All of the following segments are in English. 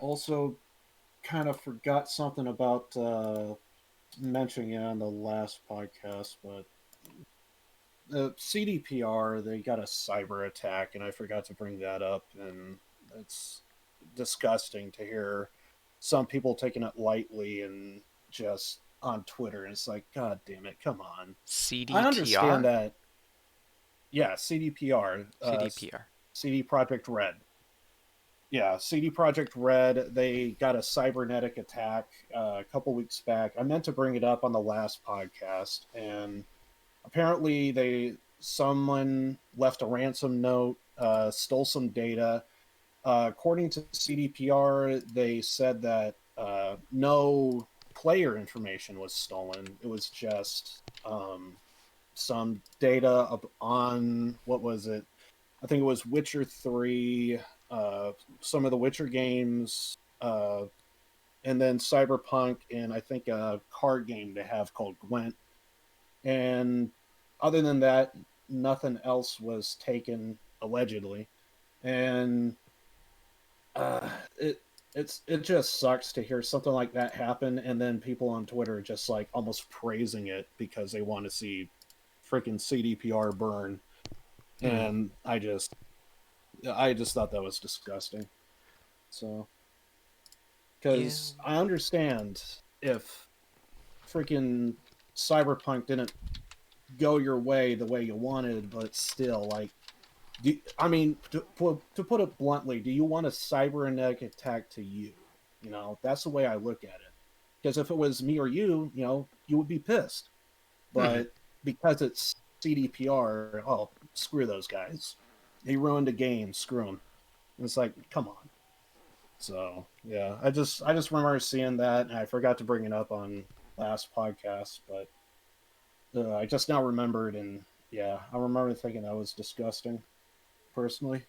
Also, kind of forgot something about mentioning it on the last podcast, but the CDPR, they got a cyber attack, and I forgot to bring that up, and it's disgusting to hear some people taking it lightly and just on Twitter, and it's like, God damn it, come on. I understand CDTR? that, yeah, CDPR, CDPR. CD Project Red. Yeah, CD Project Red, they got a cybernetic attack a couple weeks back. I meant to bring it up on the last podcast, and apparently someone left a ransom note, stole some data. According to CDPR, they said that no player information was stolen. It was just some data on what was it? I think it was Witcher 3, some of the Witcher games, and then Cyberpunk, and I think a card game they have called Gwent. And other than that, nothing else was taken allegedly. And uh, it it just sucks to hear something like that happen, and then people on Twitter just like almost praising it because they want to see freaking CDPR burn. Hmm. And I just thought that was disgusting. So, Yeah. because I understand if freaking Cyberpunk didn't go your way the way you wanted, but still, like, I mean, to put it bluntly, do you want a cybernetic attack to you? That's the way I look at it. Because if it was me or you would be pissed. Hmm. But because it's CDPR, oh, screw those guys. They ruined a game. Screw them. And it's like, come on. So yeah, I just remember seeing that, and I forgot to bring it up on last podcast, but I just now remembered, and yeah, I remember thinking that was disgusting, personally.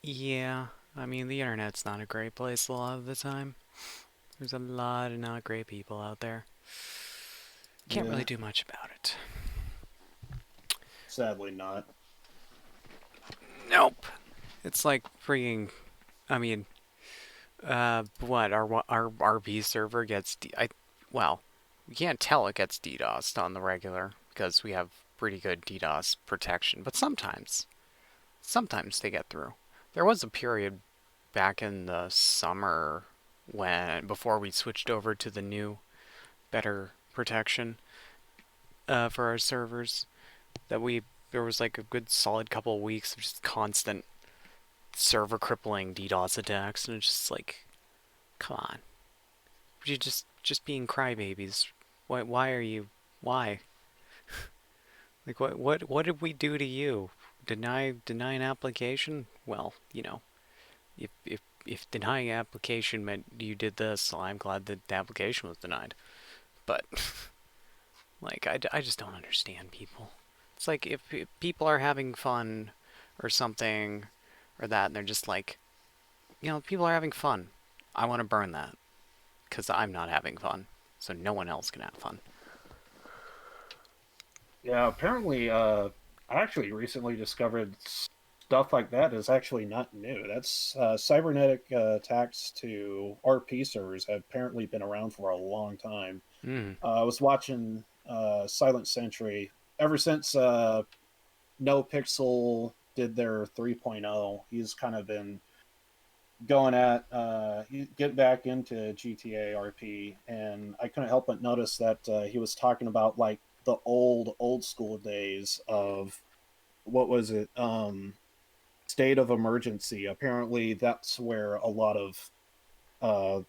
Yeah. I mean, the internet's not a great place a lot of the time. There's a lot of not great people out there. Can't really Yeah, do much about it. sadly not. Nope. It's like freaking. I mean, what our RP server gets? Well, we can't tell it gets DDoSed on the regular because we have pretty good DDoS protection. But sometimes they get through. There was a period back in the summer when before we switched over to the new, better protection for our servers that we there was like a good solid couple of weeks of just constant server crippling DDoS attacks, and it's just like, come on, you just being crybabies. Why are you? Why? Like what did we do to you? Deny an application? Well, if denying application meant you did this, well, I'm glad that the application was denied. But like I just don't understand people. It's like if people are having fun or something or that, and they're just like, people are having fun. I want to burn that because I'm not having fun, so no one else can have fun. Yeah, apparently, I actually recently discovered stuff like that is actually not new. That's cybernetic attacks to RP servers have apparently been around for a long time. Mm. I was watching Silent Sentry ever since No Pixel did their 3.0. He's kind of been going at get back into GTA RP, and I couldn't help but notice that he was talking about like the old school days of what was it state of emergency. Apparently that's where a lot of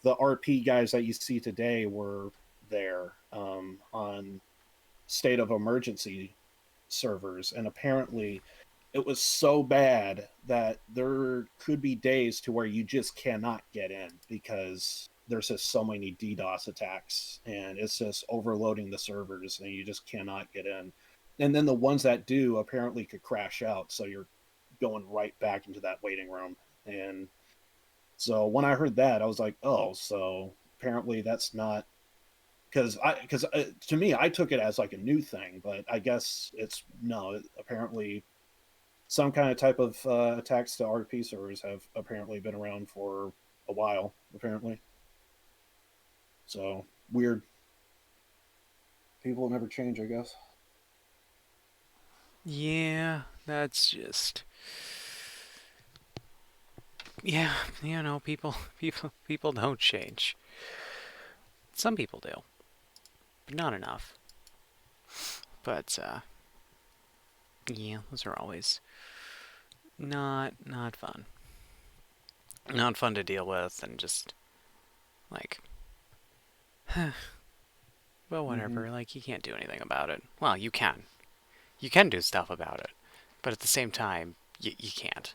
the RP guys that you see today were there on state of emergency servers, and apparently it was so bad that there could be days to where you just cannot get in because there's just so many DDoS attacks, and it's just overloading the servers and you just cannot get in. And then the ones that do apparently could crash out, so you're going right back into that waiting room. And so when I heard that, I was like, oh, so apparently that's not because to me I took it as like a new thing, but I guess it's no. Apparently, some kind of type of attacks to RP servers have apparently been around for a while, apparently. So weird. People never change, I guess. Yeah, that's just yeah, people don't change. Some people do, but not enough. But yeah, those are always not fun. Not fun to deal with, and just like, well, Mm-hmm. whatever. Like, you can't do anything about it. Well, you can. You can do stuff about it, but at the same time, you can't.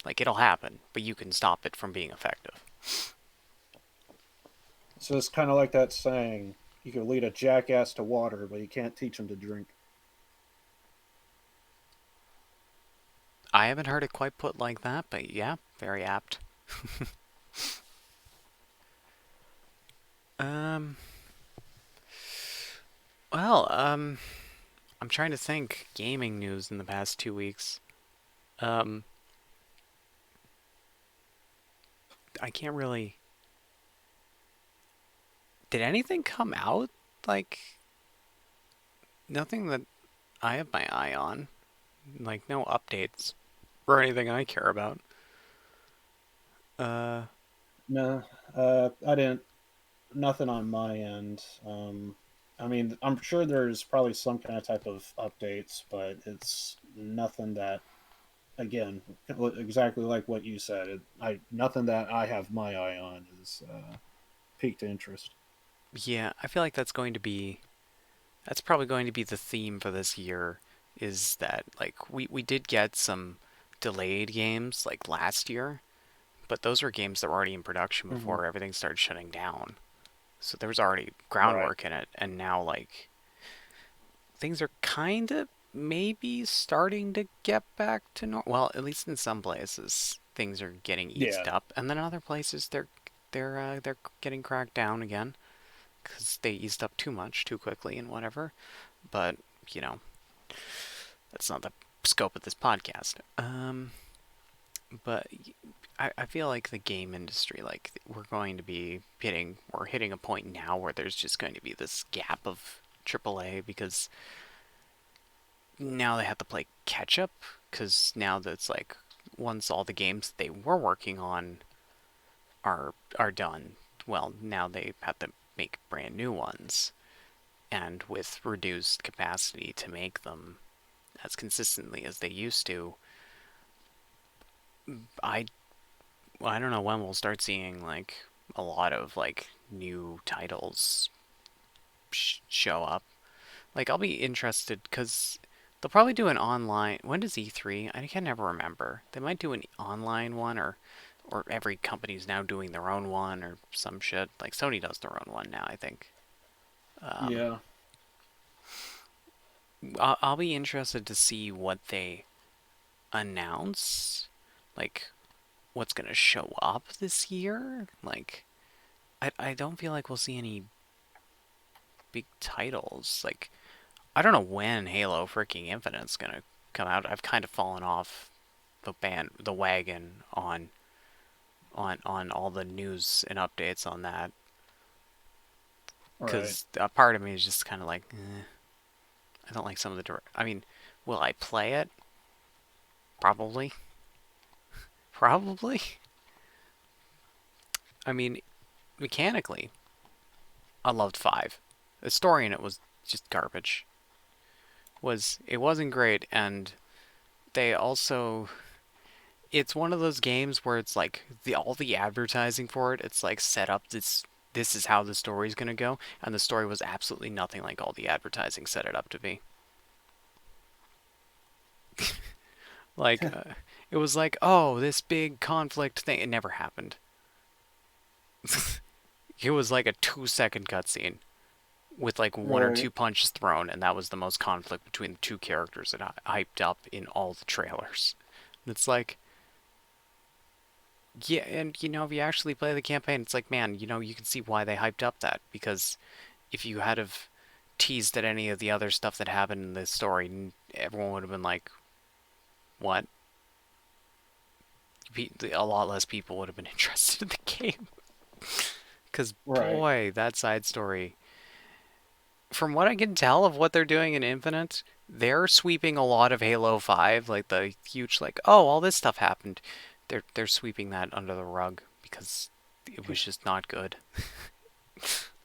Like, it'll happen, but you can stop it from being effective. So it's kind of like that saying: you can lead a jackass to water, but you can't teach him to drink. I haven't heard it quite put like that, but yeah, very apt. Um, well, I'm trying to think gaming news in the past 2 weeks. Um, I can't really. Did anything come out? Like, nothing that I have my eye on. Like, no updates or anything I care about. Uh, No, I didn't. Nothing on my end. I mean, I'm sure there's probably some kind of type of updates, but it's nothing that, again, exactly like what you said. Nothing that I have my eye on is piqued interest. yeah, I feel like that's probably going to be the theme for this year. Is that like we did get some delayed games like last year, but those were games that were already in production Hmm. before everything started shutting down. So there was already Right. groundwork in it, and now like things are kind of maybe starting to get back to normal. Well, at least in some places things are getting Yeah. eased up, and then other places they're getting cracked down again because they eased up too much too quickly and whatever. But you know that's not the scope of this podcast. But I feel like the game industry, like we're hitting a point now where there's just going to be this gap of AAA because now they have to play catch up because now that's like once all the games they were working on are done, well now they have to make brand new ones and with reduced capacity to make them as consistently as they used to. I I don't know when we'll start seeing like a lot of like new titles show up. Like I'll be interested because they'll probably do an online. When does E3? I can never remember. They might do an online one or every company's now doing their own one or some shit. Like Sony does their own one now, I think. Um, Yeah. I'll be interested to see what they announce. Like what's gonna show up this year. Like I don't feel like we'll see any big titles. Like I don't know when Halo freaking Infinite's gonna come out. I've kind of fallen off the wagon on all the news and updates on that All right. because a part of me is just kind of like I don't like some of the I mean, will I play it? Probably, probably. I mean, mechanically, I loved five. The story in it was just garbage. It wasn't great, and they also it's one of those games where it's like all the advertising for it, it's like set up this is how the story's gonna go, and the story was absolutely nothing like all the advertising set it up to be. Like it was like, oh, this big conflict thing. It never happened. It was like a 2 second cutscene with like one or Right. two punches thrown, and that was the most conflict between the two characters that I hyped up in all the trailers. And it's like, yeah, and if you actually play the campaign, it's like, man, you can see why they hyped up that because if you had have teased at any of the other stuff that happened in the story, everyone would have been like, "What? a lot less people would have been interested in the game. Because Right. boy, that side story, from what I can tell of what they're doing in Infinite, they're sweeping a lot of Halo 5, like the huge like, oh, all this stuff happened. They're sweeping that under the rug because it was just not good.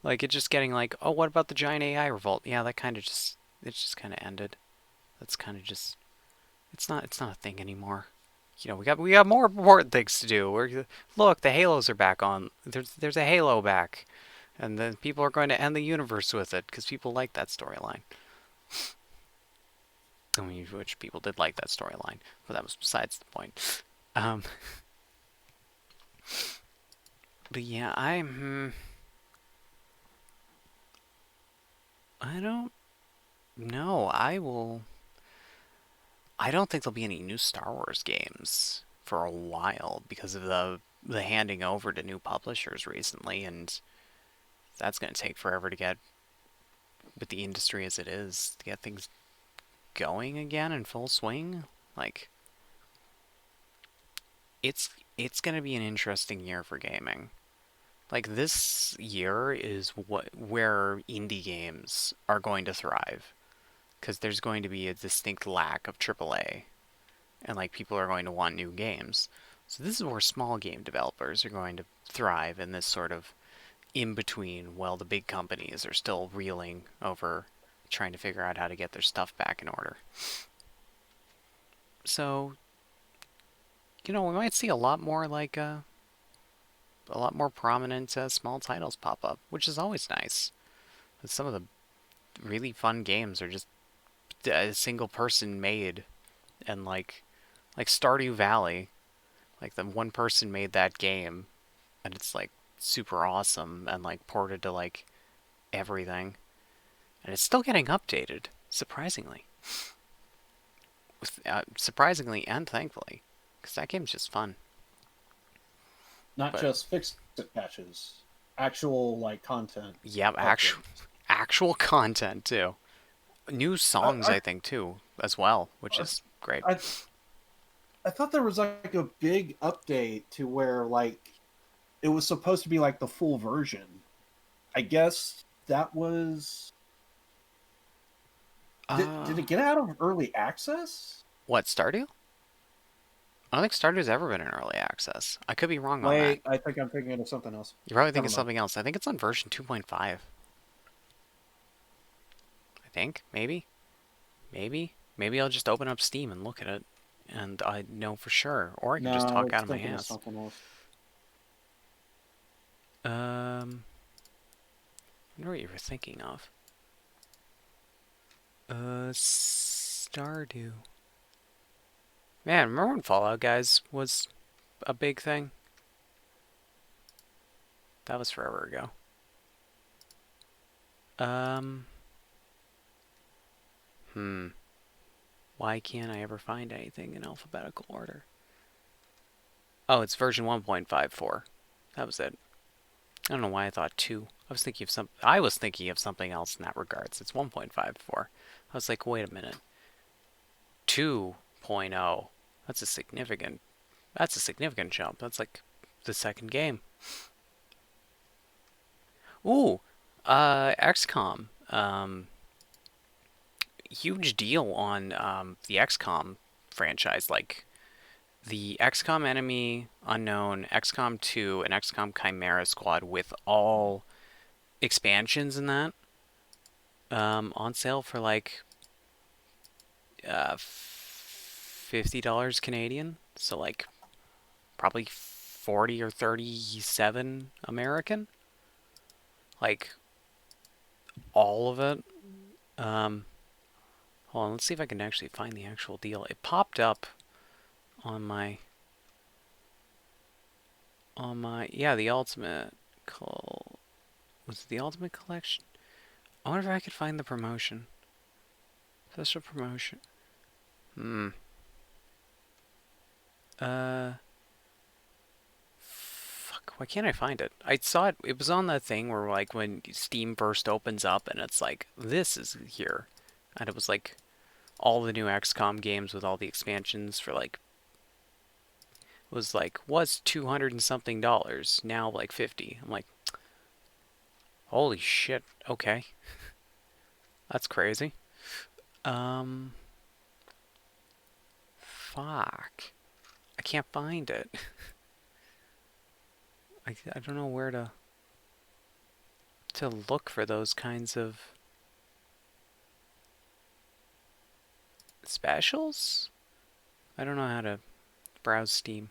Like it's just getting like, oh, what about the giant AI revolt? Yeah, that kind of just it just kind of ended. That's kind of just it's not a thing anymore. You know, we got more important things to do. Look, the Halos are back on. There's a Halo back, and then people are going to end the universe with it because people like that storyline. I mean, which people did like that storyline, but that was besides the point. Um, but yeah, I don't know. I don't think there'll be any new Star Wars games for a while because of the handing over to new publishers recently, and that's going to take forever to get with the industry as it is to get things going again in full swing. Like it's going to be an interesting year for gaming. Like this year is where indie games are going to thrive because there's going to be a distinct lack of AAA and like people are going to want new games. So this is where small game developers are going to thrive in this sort of in between while the big companies are still reeling over trying to figure out how to get their stuff back in order. So, we might see a lot more prominent small titles pop up, which is always nice. But some of the really fun games are just a single person made and like Stardew Valley, like the one person made that game and it's like super awesome and like ported to like everything and it's still getting updated surprisingly. Surprisingly and thankfully because that game's just fun. Not But just fix it patches, actual like content yeah, updates. actual content too. New songs, I I think, too, as well, which I is great. I, I thought there was like a big update to where like it was supposed to be like the full version. I guess that was did Uh, it get out of early access? what, Stardew? I don't think Stardew's ever been in early access. I could be wrong on that. Wait, I think I'm thinking of something else. You're probably Never thinking mind. something else. I think it's on version 2.5. I think, maybe, maybe I'll just open up Steam and look at it, and I know for sure, or I can No, just I talk was out of my thinking of ass. something else. I wonder what you were thinking of. Stardew. Man, remember when Fallout Guys was a big thing? That was forever ago. Um, hmm. Why can't I ever find anything in alphabetical order? Oh, it's version 1.54. That was it. I don't know why I thought 2. I was thinking of something else in that regards. It's 1.54. I was like, wait a minute. 2.0. That's a significant jump. That's like the second game. Ooh, XCOM. Huge deal on the XCOM franchise. Like the XCOM Enemy Unknown, XCOM 2, and XCOM Chimera Squad with all expansions in that on sale for like $50 Canadian. So like probably 40 or 37 American. Like all of it. Um, Hold on, let's see if I can actually find the actual deal. It popped up on my yeah, the ultimate was it the ultimate collection? I wonder if I could find the promotion. Special promotion. Hmm. Uh fuck, why can't I find it? I saw it was on that thing where like when Steam first opens up and it's like this is here. And it was like all the new XCOM games with all the expansions for like was 200 and something dollars, now like 50. I'm like, holy shit. Okay, that's crazy. Um, fuck. I can't find it. I don't know where to look for those kinds of specials. I don't know how to browse Steam.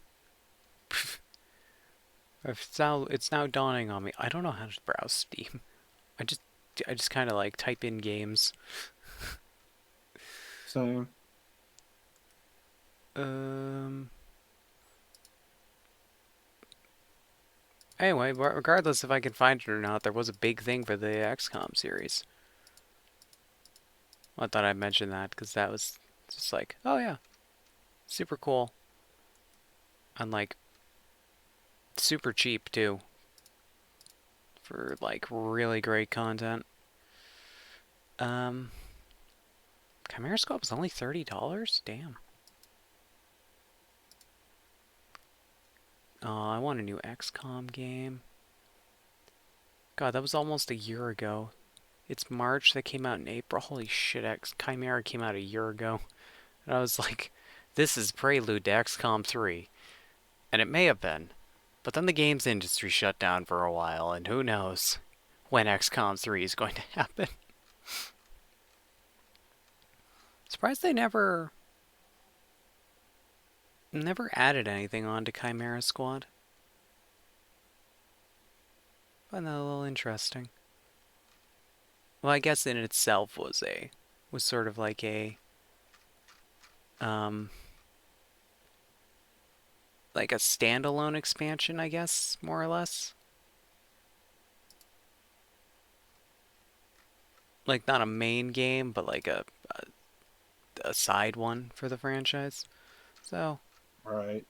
It's now dawning on me. I don't know how to browse Steam. I just I just kind of like type in games. So Um. Anyway, regardless if I can find it or not, there was a big thing for the XCOM series. I thought I'd mention that because that was just like, oh yeah, super cool and like super cheap too for like really great content. Um, Chimera Scope is only $30. Damn. I want a new XCOM game. God, that was almost a year ago. It's March. That came out in April. Holy shit, Chimera came out a year ago. And I was like, this is prelude to XCOM 3. And it may have been. But then the games industry shut down for a while, and who knows when XCOM 3 is going to happen. Surprised they never added anything onto Chimera Squad. Find that a little interesting. Well, I guess in itself was sort of like um like a standalone expansion, I guess, more or less. Like not a main game, but like a side one for the franchise. So right.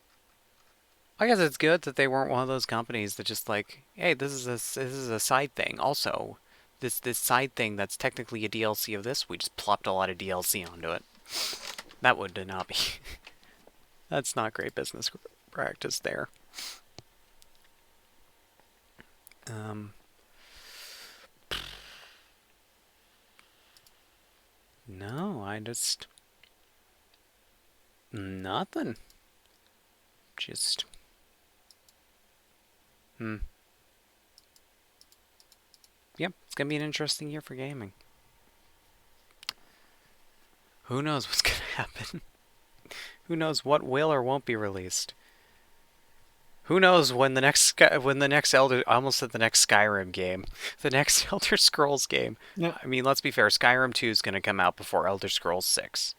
I guess it's good that they weren't one of those companies that just like, hey, this is a side thing. Also, this side thing that's technically a DLC of this, we just plopped a lot of DLC onto it. That would not be. That's not great business practice there. Um, no, I just nothing. Just hmm. Yep, it's gonna be an interesting year for gaming. Who knows what's gonna happen? Who knows what will or won't be released? Who knows when the next Elder I almost said the next Skyrim game, the next Elder Scrolls game. Yeah. I mean, let's be fair. Skyrim 2 is gonna come out before Elder Scrolls 6.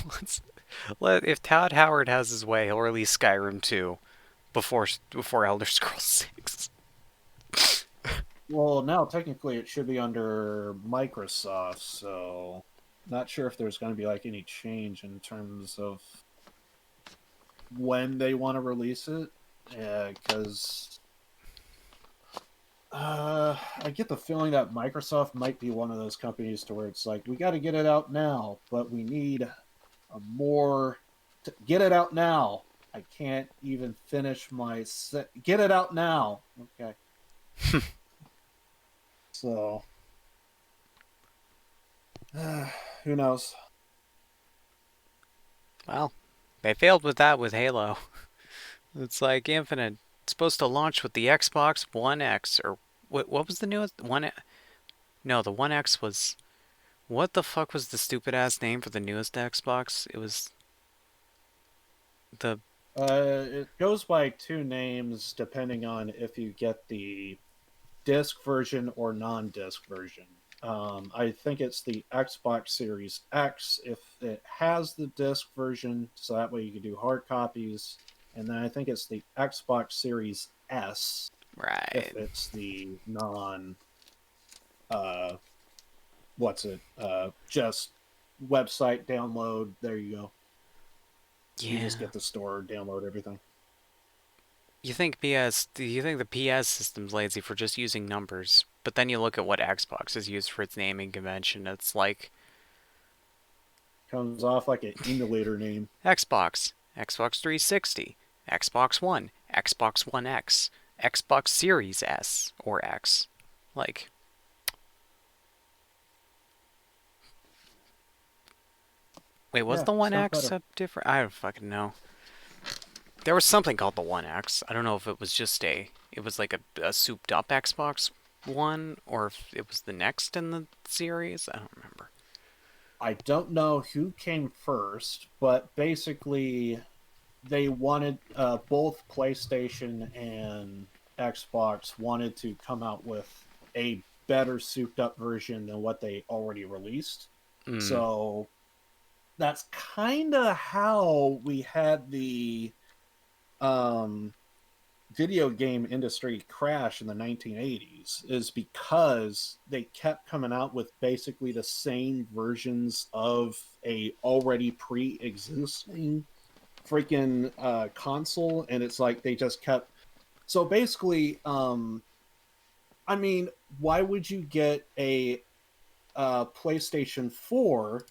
let's if Todd Howard has his way, he'll release Skyrim 2 before Elder Scrolls 6. Well, now technically it should be under Microsoft, so not sure if there's going to be like any change in terms of when they want to release it. Because I get the feeling that Microsoft might be one of those companies to where it's like we got to get it out now, but we need a more to get it out now. I can't even finish my set. Get it out now. Okay. So, who knows? Well, they failed with that with Halo. It's like Infinite. It's supposed to launch with the Xbox One X or what was the newest one? No, the One X was what the fuck was the stupid ass name for the newest Xbox? It was the It goes by two names depending on if you get the disc version or non-disc version. I think it's the Xbox Series X if it has the disc version, so that way you can do hard copies. And then I think it's the Xbox Series S if right. it's the non, uh, what's it, just website download. There you go. You Yeah. just get the store, download everything. Do you think the PS system's lazy for just using numbers? But then you look at what Xbox is used for its naming convention. It's like Comes off like an emulator name. Xbox. Xbox 360, Xbox One, Xbox One X, Xbox Series S or X. Like, wait, was Yeah, the it's One got X better. a different? I don't fucking know. There was something called the One X. I don't know if it was just it was like a souped up Xbox One or if it was the next in the series. I don't remember. I don't know who came first, but basically they wanted both PlayStation and Xbox wanted to come out with a better souped up version than what they already released. Mm, So that's kind of how we had the um, video game industry crash in the 1980s, is because they kept coming out with basically the same versions of a already pre-existing freaking console, and it's like they just kept. So basically, I mean, why would you get a PlayStation 4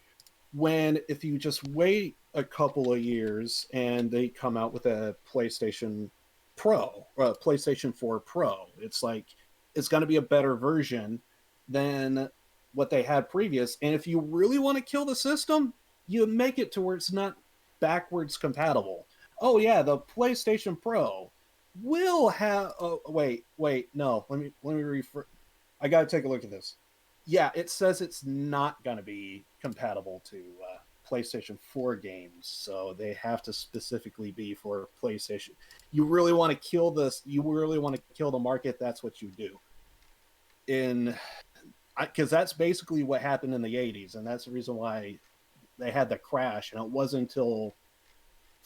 when, if you just wait a couple of years and they come out with a PlayStation Pro or a PlayStation 4 Pro, it's like it's going to be a better version than what they had previous. And if you really want to kill the system, you make it to where it's not backwards compatible. Oh yeah, the PlayStation Pro will have. Oh wait, no. Let me refer. I got to take a look at this. Yeah, it says it's not going to be compatible to PlayStation 4 games, so they have to specifically be for PlayStation. You really want to kill this? You really want to kill the market? That's what you do. In because that's basically what happened in the 80s, and that's the reason why they had the crash. And it wasn't until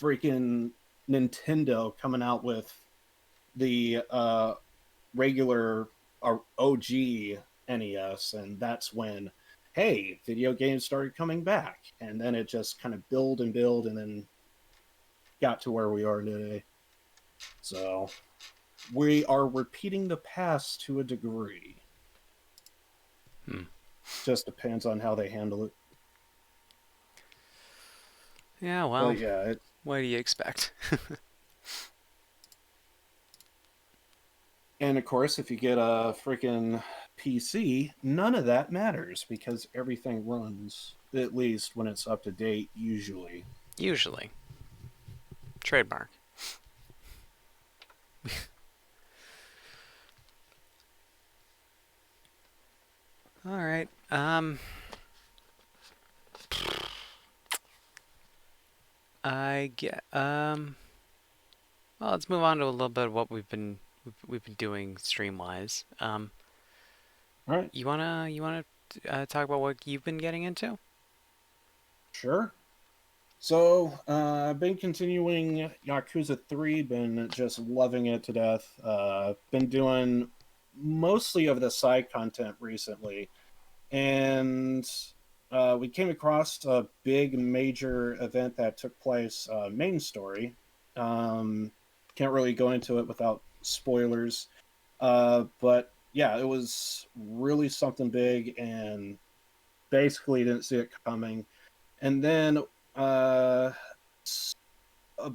freaking Nintendo coming out with the regular OG NES, and that's when, hey, video games started coming back, and then it just kind of build and build, and then got to where we are today. So we are repeating the past to a degree. hmm. Just depends on how they handle it. Yeah, well, But yeah, what do you expect? and of course, if you get a freaking PC, none of that matters because everything runs, at least when it's up to date, usually. Usually. Trademark. All right. I get. Well, let's move on to a little bit of what we've been doing stream wise. All right, You wanna talk about what you've been getting into? sure. So I've been continuing Yakuza 3, been just loving it to death. Been doing mostly of the side content recently, and we came across a big major event that took place, main story. Um, can't really go into it without spoilers, but yeah, it was really something big, and basically didn't see it coming. And then uh,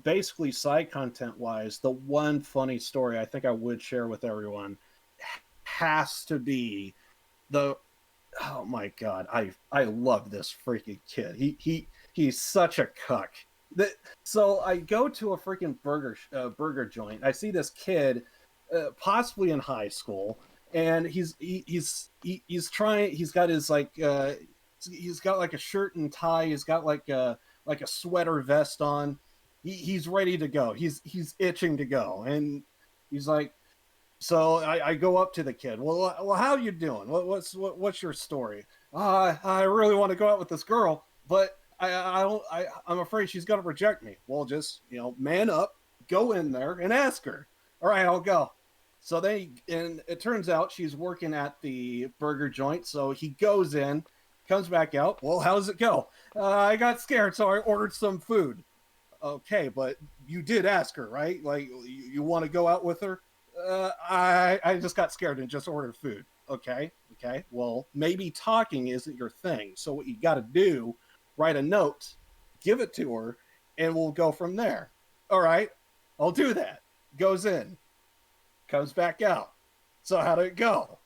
basically side content wise, the one funny story I think I would share with everyone has to be the, oh my god, I love this freaking kid. He's such a cuck. That, so I go to a freaking burger joint. I see this kid, possibly in high school, and he's trying. He's got his he's got like a shirt and tie. He's got like a sweater vest on. He's ready to go. He's itching to go, and he's like, so I go up to the kid. Well, how you doing? What's your story? I really want to go out with this girl, but I'm afraid she's gonna reject me. Well, just man up, go in there and ask her. All right, I'll go. So and it turns out she's working at the burger joint. So he goes in, comes back out. Well, how does it go? I got scared, so I ordered some food. Okay, but you did ask her, right? Like you want to go out with her? I just got scared and just ordered food. Okay. Well, maybe talking isn't your thing. So what you got to do, write a note, give it to her, and we'll go from there. All right, I'll do that. Goes in, comes back out. So how did it go?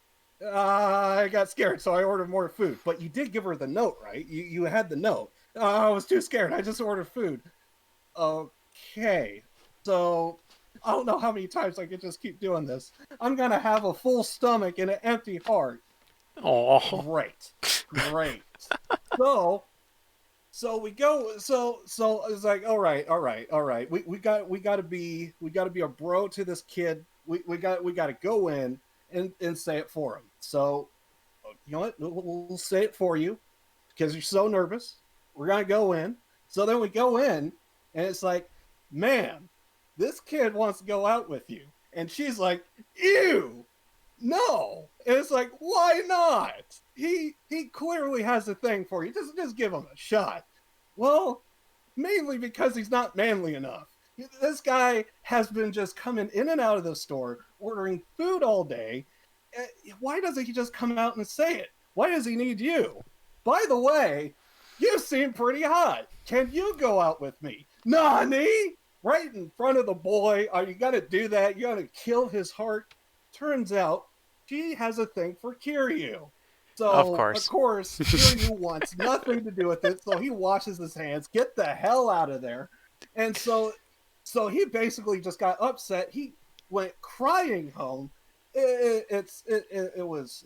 I got scared, so I ordered more food. But you did give her the note, right? You had the note. I was too scared. I just ordered food. Okay. So I don't know how many times I could just keep doing this. I'm gonna have a full stomach and an empty heart. Oh. Great. Great. So we go so it's like all right. We got to be a bro to this kid. We got to go in and say it for him. So you know what? We'll say it for you because you're so nervous. We're gonna go in. So then we go in, and it's like, man, this kid wants to go out with you, and she's like, ew, no. And it's like, why not? He clearly has a thing for you. Just give him a shot. Well, mainly because he's not manly enough. This guy has been just coming in and out of the store, ordering food all day. Why doesn't he just come out and say it? Why does he need you? By the way, you seem pretty hot. Can you go out with me? Nani? Right in front of the boy. Are you gonna do that? You gotta kill his heart. Turns out she has a thing for Kiryu. Of So, of course. course, Kiryu wants nothing to do with it. So he washes his hands, get the hell out of there. And so he basically just got upset. He went crying home. It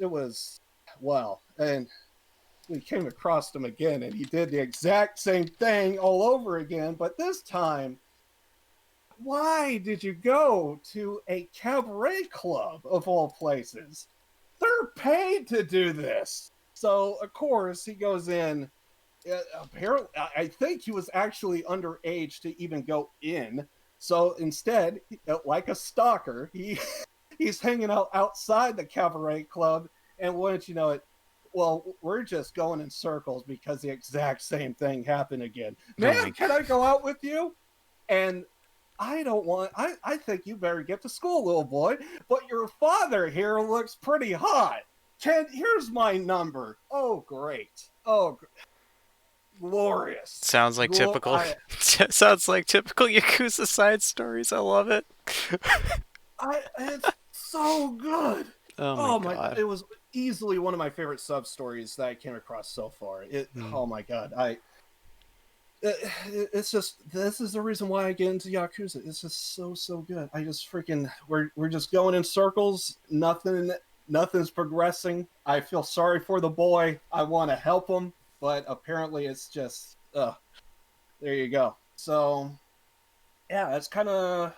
was well, and we came across him again, and he did the exact same thing all over again. But this time, why did you go to a cabaret club of all places? They're paid to do this. So of course he goes in. Apparently, I think he was actually underage to even go in. So instead, like a stalker, he's hanging out outside the cabaret club. And once you know it, well, we're just going in circles because the exact same thing happened again. Oh my Man, can I go out with you? And I don't want. I think you better get to school, little boy. But your father here looks pretty hot. Here's my number. Oh, great. Oh, glorious. Sounds like Glo- typical. I, Sounds like typical Yakuza side stories. I love it. it's so good. Oh my Oh my! god. It was easily one of my favorite sub stories that I came across so far. Hmm. Oh my god! It's just this is the reason why I get into Yakuza. It's just so good. I just freaking we're just going in circles. Nothing's progressing. I feel sorry for the boy. I want to help him, but apparently it's just there you go. So yeah, it's kind of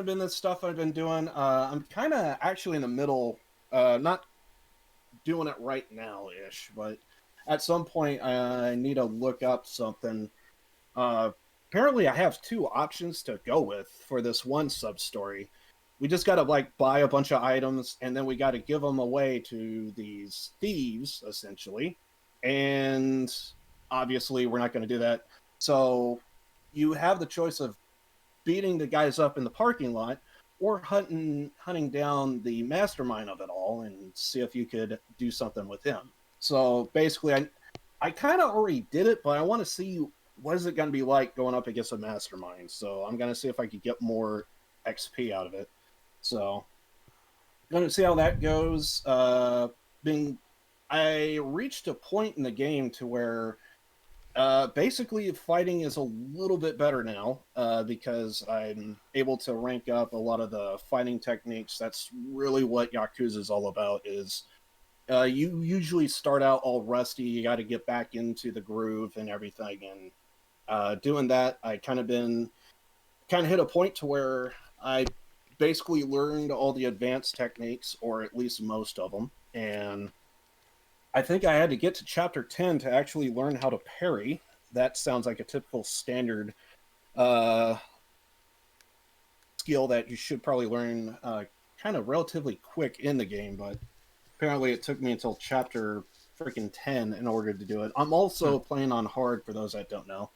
been this stuff I've been doing. I'm kind of actually in the middle, not doing it right now ish, but at some point I need to look up something. Uh, Apparently, I have two options to go with for this one sub story. We just got to like buy a bunch of items, and then we got to give them away to these thieves, essentially. And obviously, we're not going to do that. So you have the choice of beating the guys up in the parking lot or hunting down the mastermind of it all and see if you could do something with him. So basically, I kind of already did it, but I want to see what is it going to be like going up against a mastermind. So I'm going to see if I could get more XP out of it. So going to see how that goes. Being I reached a point in the game to where basically fighting is a little bit better now because I'm able to rank up a lot of the fighting techniques. That's really what Yakuza is all about. Is you usually start out all rusty. You got to get back into the groove and everything. And doing that, I kind of hit a point to where I basically learned all the advanced techniques, or at least most of them. And I think I had to get to chapter 10 to actually learn how to parry. That sounds like a typical standard uh, skill that you should probably learn kind of relatively quick in the game, but apparently it took me until chapter freaking 10 in order to do it. I'm Hmm. also playing on hard for those that don't know.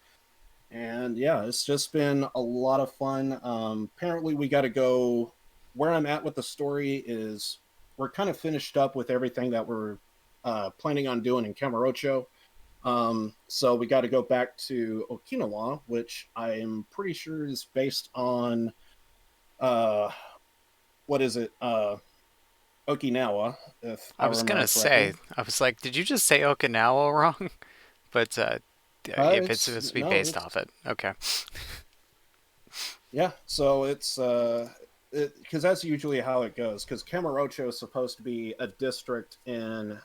And yeah, it's just been a lot of fun. Apparently, we got to go. Where I'm at with the story is we're kind of finished up with everything that we're planning on doing in Camarocho. So we got to go back to Okinawa, which I'm pretty sure is based on uh, what is it? Okinawa, if I I was gonna remember say, correctly. I was like, did you just say Okinawa wrong? But if it's It's supposed to be no, based it's off it, okay. yeah. So it's because that's usually how it goes. Because Kamurocho is supposed to be a district in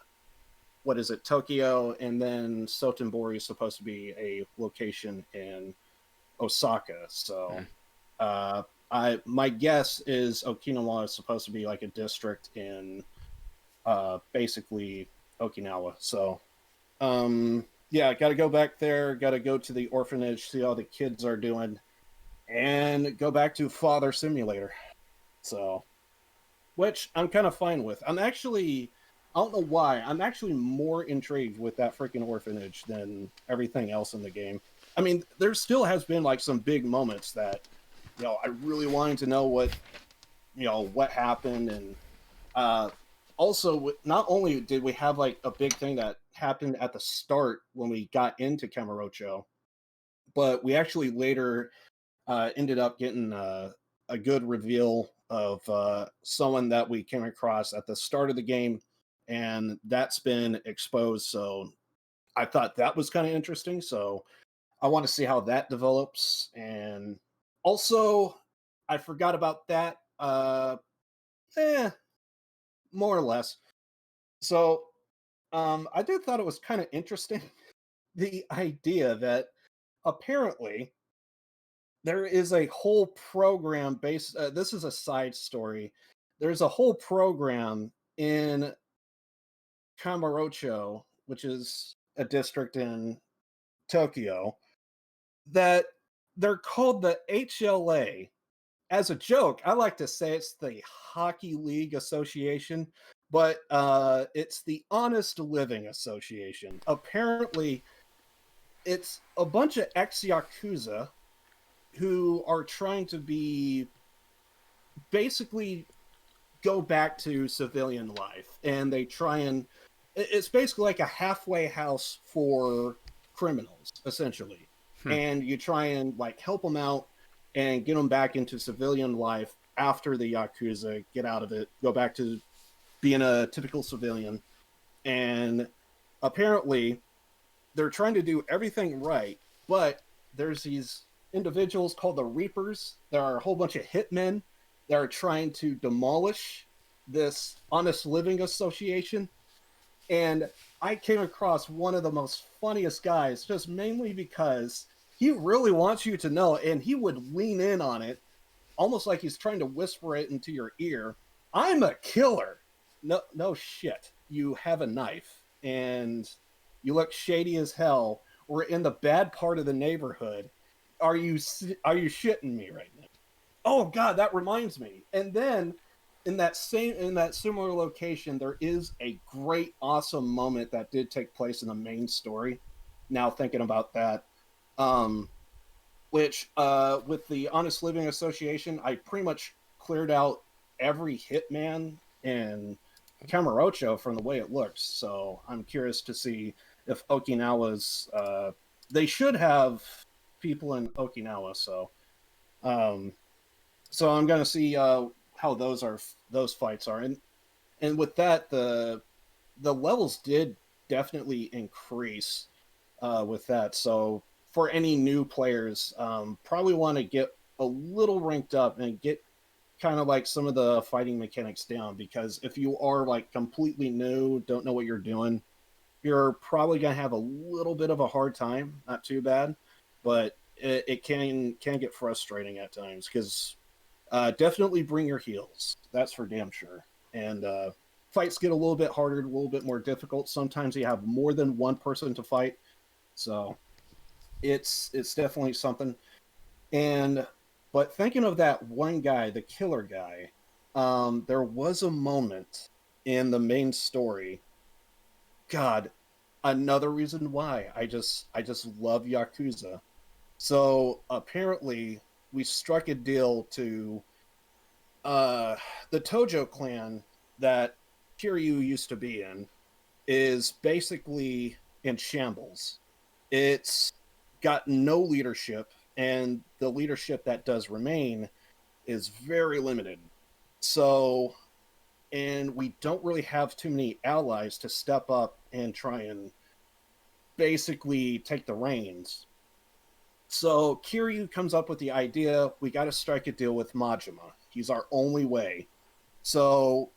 what is it, Tokyo, and then Sotenbori is supposed to be a location in Osaka. Hmm. So uh, I my guess is Okinawa is supposed to be like a district in basically Okinawa. So yeah, got to go back there. Got to go to the orphanage, see how the kids are doing, and go back to Father Simulator. So which I'm kind of fine with. I'm actually, I don't know why, I'm actually more intrigued with that freaking orphanage than everything else in the game. I mean, there still has been like some big moments that, I really wanted to know what happened. And uh, also, not only did we have like a big thing that happened at the start when we got into Kamurocho, but we actually later ended up getting a good reveal of someone that we came across at the start of the game, and that's been exposed. So I thought that was kind of interesting. So I want to see how that develops. And also, I forgot about that. More or less. So I did thought it was kind of interesting the idea that apparently there is a whole program based this is a side story. There's a whole program in Kamurocho, which is a district in Tokyo, that they're called the HLA. As a joke, I like to say it's the Hockey League Association, but it's the Honest Living Association. Apparently, it's a bunch of ex Yakuza who are trying to be basically go back to civilian life, and they try and it's basically like a halfway house for criminals essentially, Hmm. and you try and like help them out and get them back into civilian life after the Yakuza, get out of it, go back to being a typical civilian. And apparently they're trying to do everything right, but there's these individuals called the Reapers. There are a whole bunch of hitmen that are trying to demolish this Honest Living Association. And I came across one of the most funniest guys, just mainly because he really wants you to know, and he would lean in on it almost like he's trying to whisper it into your ear. I'm a killer. No, no shit. You have a knife and you look shady as hell. We're in the bad part of the neighborhood. Are you shitting me right now? Oh God, that reminds me. And then in that similar location, there is a great, awesome moment that did take place in the main story. Now thinking about that, um, which with the Honest Living Association, I pretty much cleared out every hitman in Kamurocho from the way it looks. So I'm curious to see if Okinawa's they should have people in Okinawa. Um, so I'm gonna see how those fights are, and with that the levels did definitely increase with that. So for any new players, probably want to get a little ranked up and get kind of like some of the fighting mechanics down, because if you are like completely new, don't know what you're doing, you're probably gonna have a little bit of a hard time. Not too bad, but it can get frustrating at times because definitely bring your heels. That's for damn sure. And fights get a little bit harder, a little bit more difficult. Sometimes you have more than one person to fight, so it's definitely something. And but thinking of that one guy, the killer guy, there was a moment in the main story. God, another reason why I just love Yakuza. So apparently we struck a deal to uh the Tojo clan that Kiryu used to be in is basically in shambles. It's got no leadership, and the leadership that does remain is very limited. So, and we don't really have too many allies to step up and try and basically take the reins. So Kiryu comes up with the idea we got to strike a deal with Majima. He's our only way. So,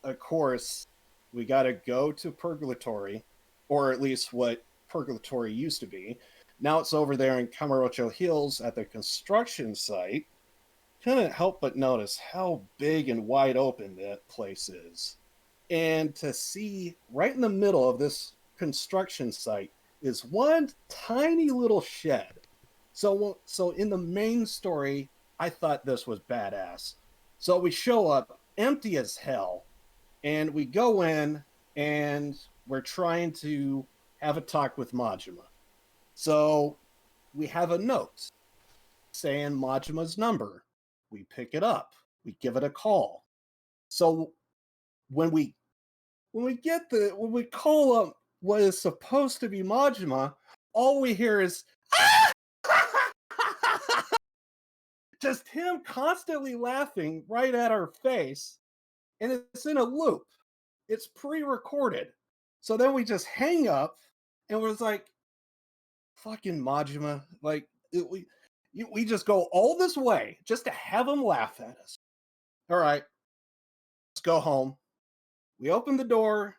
of course, we got to go to Purgatory, or at least what Purgatory used to be. Now it's over there in Kamurocho Hills at the construction site. Couldn't help but notice how big and wide open that place is. And to see right in the middle of this construction site is one tiny little shed. So in the main story, I thought this was badass. So we show up empty as hell, and we go in, and we're trying to have a talk with Majima. So we have a note saying Majima's number. We pick it up. We give it a call. So when we when we call up what is supposed to be Majima, all we hear is just him constantly laughing right at our face, and it's in a loop. It's pre-recorded. So then we just hang up, and was like, "Fucking Majima!" Like we just go all this way just to have him laugh at us. All right, let's go home. We open the door.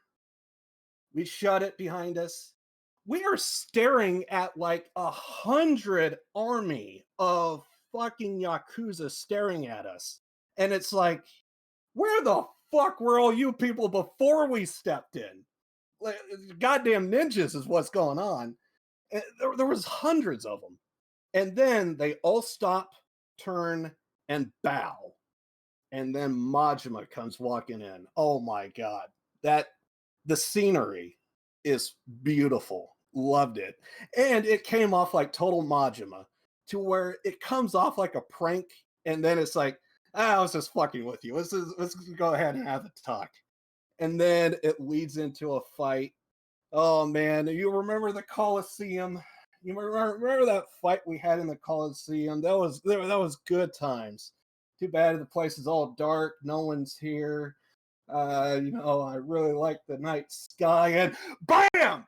We shut it behind us. We are staring at like 100 army of fucking Yakuza staring at us. And it's like, where the fuck were all you people before we stepped in? Like, goddamn ninjas is what's going on. There was hundreds of them. And then they all stop, turn, and bow. And then Majima comes walking in. Oh my god. That the scenery is beautiful. Loved it. And it came off like total Majima to where it comes off like a prank, and then it's like, I was just fucking with you. Let's go ahead and have a talk. And then it leads into a fight. Oh man, you remember the Coliseum? You remember that fight we had in the Coliseum? That was good times. Too bad the place is all dark. No one's here. I really like the night sky, and bam!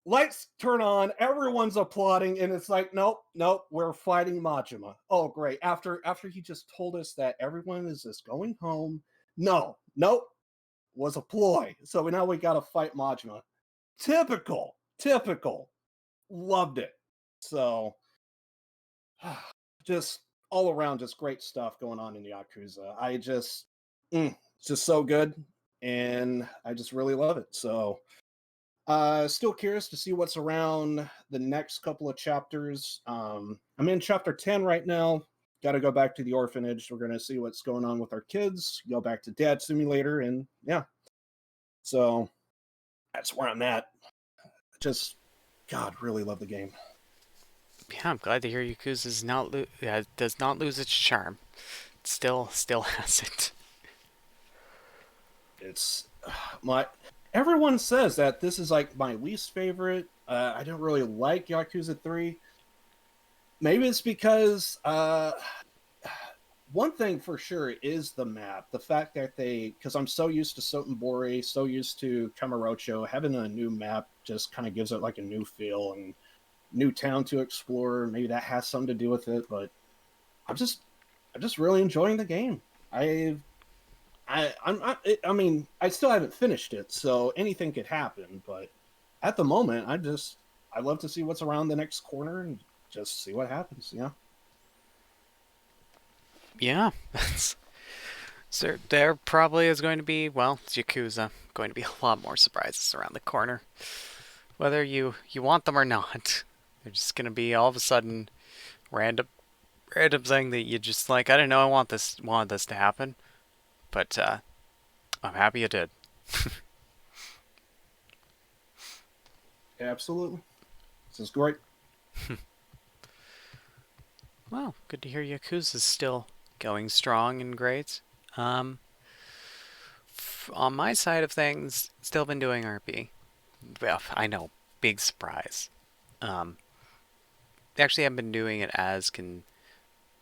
Lights turn on, everyone's applauding, and it's like, nope, nope, we're fighting Majima. Oh, great. After he just told us that everyone is just going home. No, nope, was a ploy. So now we gotta fight Majima. Typical. Loved it. So just all around just great stuff going on in Yakuza. It's just so good, and I just really love it. So still curious to see what's around the next couple of chapters. I'm in chapter 10 right now. Got to go back to the orphanage. We're going to see what's going on with our kids, go back to Dad Simulator, and yeah. So that's where I'm at. Just, God, really love the game. Yeah, I'm glad to hear Yakuza's not does not lose its charm. It still has it. It's my everyone says that this is like my least favorite. I don't really like Yakuza 3. Maybe it's because one thing for sure is the map. The fact that because I'm so used to Sotenbori, so used to Kamurocho, having a new map just kind of gives it like a new feel and new town to explore. Maybe that has something to do with it, but I'm just really enjoying the game. I mean, I still haven't finished it, so anything could happen. But at the moment, I love to see what's around the next corner and just see what happens. Yeah. Yeah, so there probably is going to be, well, it's Yakuza, going to be a lot more surprises around the corner. Whether you want them or not. They're just going to be all of a sudden random thing that you just like, I don't know, I wanted this to happen, but I'm happy it did. Absolutely. This is great. Well, good to hear Yakuza's still going strong and great. Um, on my side of things, still been doing RP. Well, I know big surprise. Um, Actually, I've been doing it as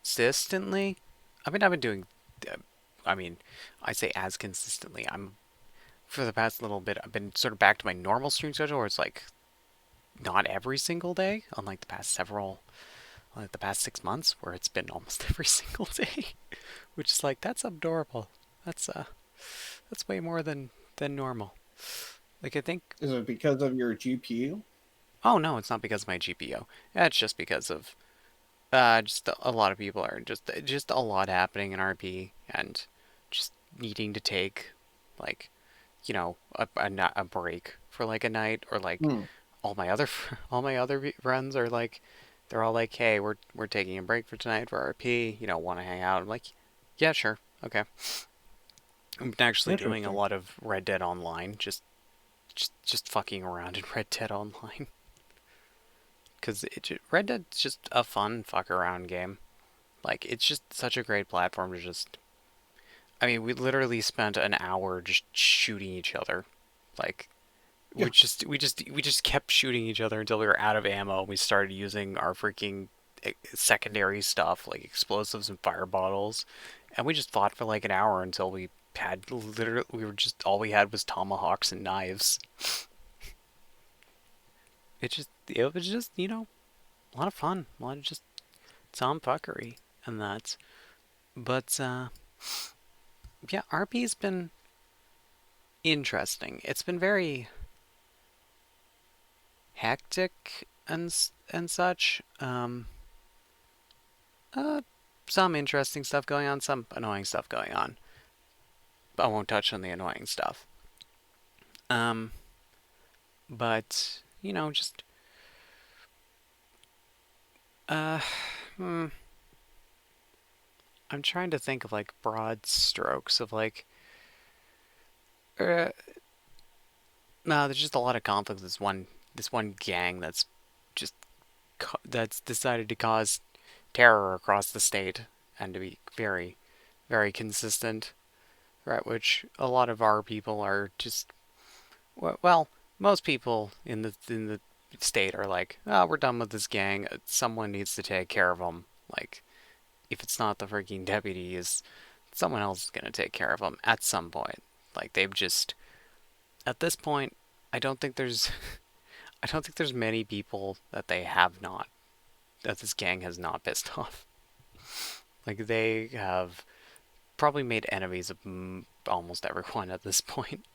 consistently. I mean, I've been doing. Uh, I mean, I say as consistently. I'm for the past little bit. I've been sort of back to my normal stream schedule, where it's like not every single day, unlike the past 6 months, where it's been almost every single day. Which is like that's adorable. That's that's way more than normal. Like I think. Is it because of your GPU? Oh no, it's not because of my GPO. It's just because of just a lot of people are just a lot happening in RP and just needing to take like a break for like a night or like Hmm, all my other all my other friends are like they're all like hey we're taking a break for tonight for RP want to hang out. I'm like yeah sure okay. I'm actually doing a interesting. lot of Red Dead Online just fucking around in Red Dead Online because Red Dead's just a fun fuck around game. Like it's just such a great platform to just. I mean, we literally spent an hour just shooting each other. Like Yeah, we just kept shooting each other until we were out of ammo. We started using our freaking secondary stuff like explosives and fire bottles, and we just fought for like an hour until we had literally we were just all we had was tomahawks and knives. It was just a lot of fun, a lot of just tomfuckery and that. But yeah, RP's been interesting. It's been very hectic and such. Uh, some interesting stuff going on, some annoying stuff going on. But I won't touch on the annoying stuff. Um, but just uh, hmm, I'm trying to think of like broad strokes of like. Uh, no, there's just a lot of conflict. This one gang just that's decided to cause terror across the state and to be very consistent, right? Which a lot of our people are just well, most people in the state are like, oh, we're done with this gang. Someone needs to take care of them. Like, if it's not the freaking deputies, someone else is gonna take care of them at some point. Like they've just at this point, I don't think there's I don't think there's many people that they have not that this gang has not pissed off. Like they have probably made enemies of almost everyone at this point,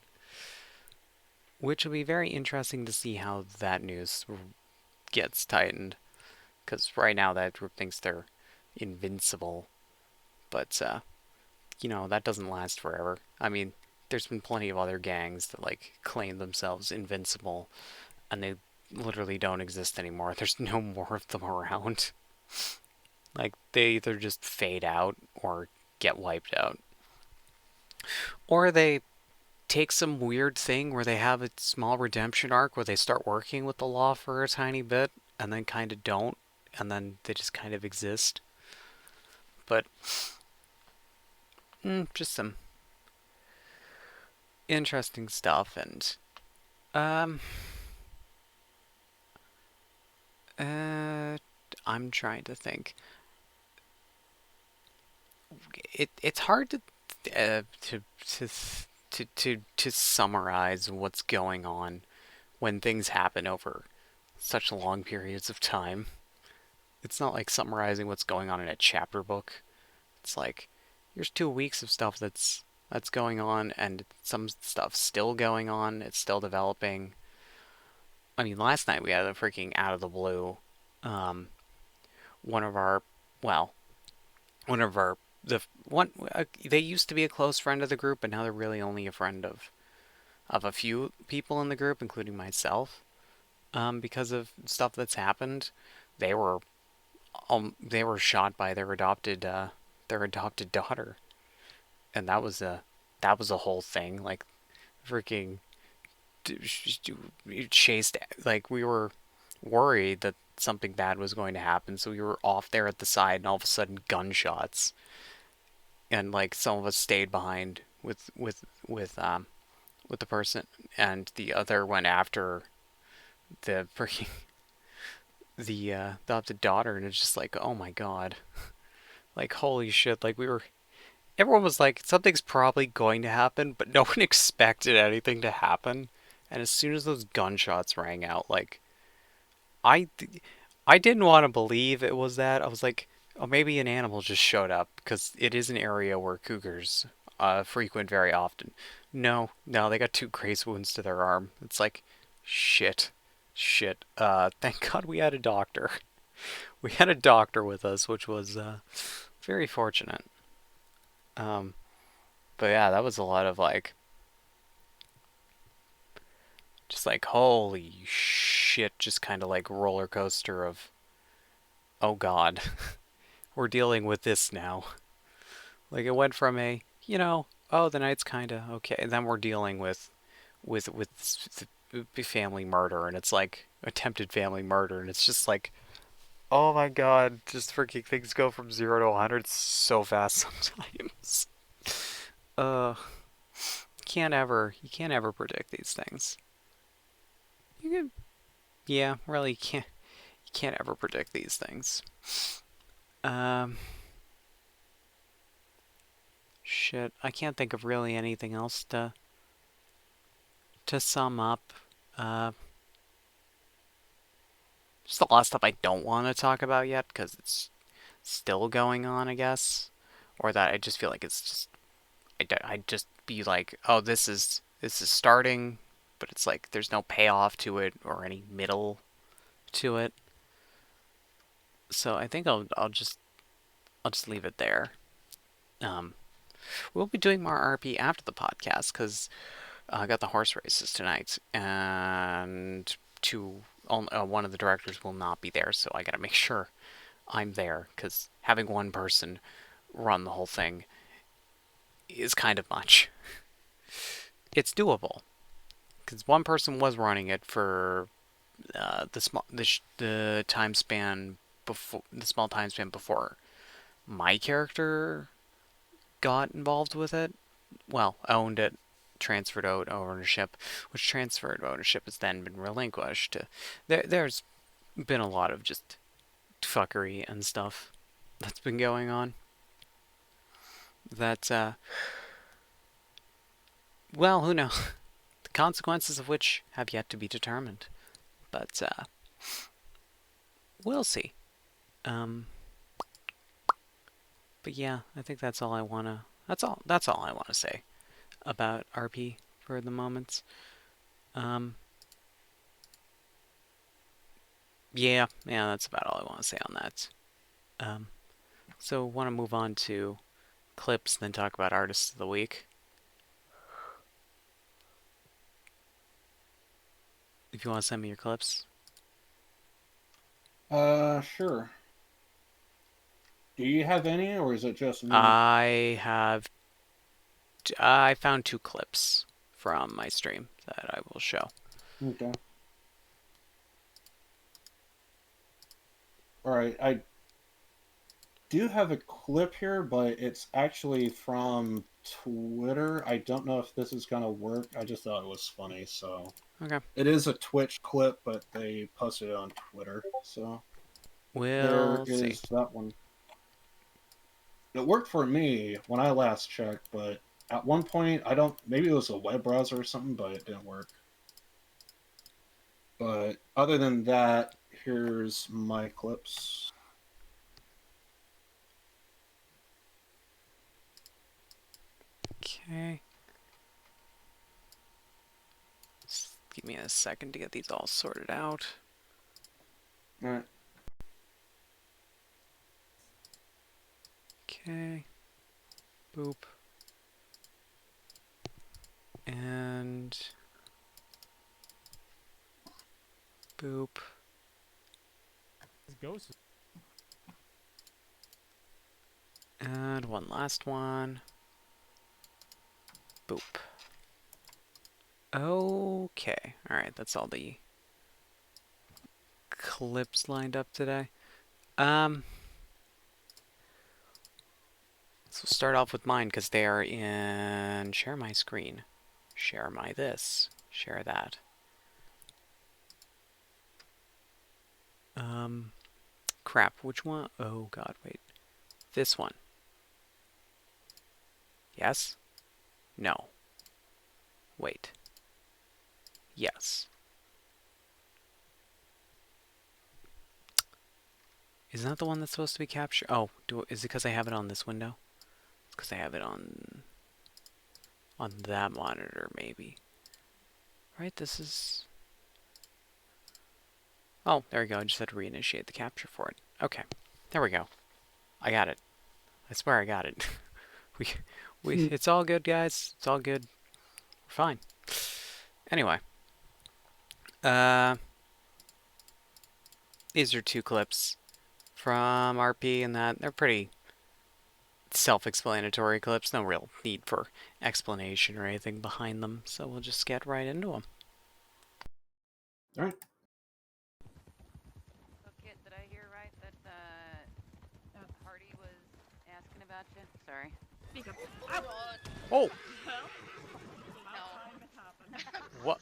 which will be very interesting to see how that news gets tightened. Because right now that group thinks they're invincible, but that doesn't last forever. I mean, there's been plenty of other gangs that like claim themselves invincible, and they literally don't exist anymore. There's no more of them around. Like they either just fade out or get wiped out, or they take some weird thing where they have a small redemption arc where they start working with the law for a tiny bit and then kind of don't, and then they just kind of exist. But just some interesting stuff, and um, uh, I'm trying to think. It's hard to to summarize what's going on when things happen over such long periods of time. It's not like summarizing what's going on in a chapter book. It's like here's 2 weeks of stuff that's going on, and some stuff still going on. It's still developing. I mean, last night we had a freaking out of the blue. Um, one of our, well, one of our the one they used to be a close friend of the group, but now they're really only a friend of a few people in the group, including myself. Because of stuff that's happened, they were they were shot by their adopted daughter, and that was a whole thing. Like freaking chased. Like we were worried that something bad was going to happen, so we were off there at the side, and all of a sudden gunshots, and like some of us stayed behind with the person, and the other went after the freaking the adopted daughter, and it's just like, oh my god, like holy shit, like we were. Everyone was like, something's probably going to happen, but no one expected anything to happen. And as soon as those gunshots rang out, like I, I didn't want to believe it was that. I was like, oh, maybe an animal just showed up because it is an area where cougars frequent very often. No, no, they got two graze wounds to their arm. It's like, shit, shit. Thank God we had a doctor. We had a doctor with us, which was very fortunate. Um, but yeah, that was a lot of like, just like holy shit, just kind of like roller coaster of, oh God, we're dealing with this now. Like it went from a, oh, the night's kind of okay, and then we're dealing with family murder, and it's like attempted family murder, and it's just like, oh my God, just freaking things go from 0 to 100 so fast sometimes. Uh, you can't ever predict these things. You can, yeah, really, you can't ever predict these things. Um, shit, I can't think of really anything else to sum up. Uh, Just a lot of stuff I don't want to talk about yet because it's still going on, I guess, or that I just feel like it's just I just be like, oh, this is starting, but it's like there's no payoff to it or any middle to it. So I think I'll just leave it there. Um, we'll be doing more RP after the podcast because I got the horse races tonight, and one of the directors will not be there, so I gotta make sure I'm there because having one person run the whole thing is kind of much. It's doable because one person was running it for the time span before the small time span before my character got involved with it. Well, owned it, transferred out ownership, which transferred ownership has then been relinquished. There's been a lot of just fuckery and stuff that's been going on. That well, who knows? The consequences of which have yet to be determined. But we'll see. Um, but yeah, I think that's all I wanna. That's all I wanna say about RP for the moment. Um, yeah, that's about all I want to say on that. Um, so want to move on to clips, then talk about artists of the week. If you want to send me your clips, Sure. Do you have any, or is it just me? I have I found two clips from my stream that I will show. Okay. All right. I do have a clip here, but it's actually from Twitter. I don't know if this is gonna work. I just thought it was funny, so Okay, it is a Twitch clip, but they posted it on Twitter. So there we'll see. is that one. It worked for me when I last checked, but at one point I don't. Maybe it was a web browser or something, but it didn't work. But other than that, here's my clips. Okay, just give me a second to get these all sorted out. All right. Okay, boop, and boop, Ghost. and one last one. Boop. Okay, all right, that's all the clips lined up today. Um, so we'll start off with mine because they are in share my screen, share my this, share that. Um, crap. Which one? Oh God, wait. This one. Yes? No. Wait. Yes. Isn't that the one that's supposed to be captured? Oh, is it because I have it on this window? It's because I have it on that monitor, maybe. Right? This is. Oh, there we go. I just had to reinitiate the capture for it. Okay, there we go. I got it. I swear I got it. we, it's all good, guys. It's all good. We're fine. Anyway, uh, these are two clips from RP and that. They're pretty self-explanatory clips. No real need for explanation or anything behind them. So we'll just get right into them. All right. So, Kit, did I hear right that Hardy was asking about you? Sorry. Speak up. Oh! No. What?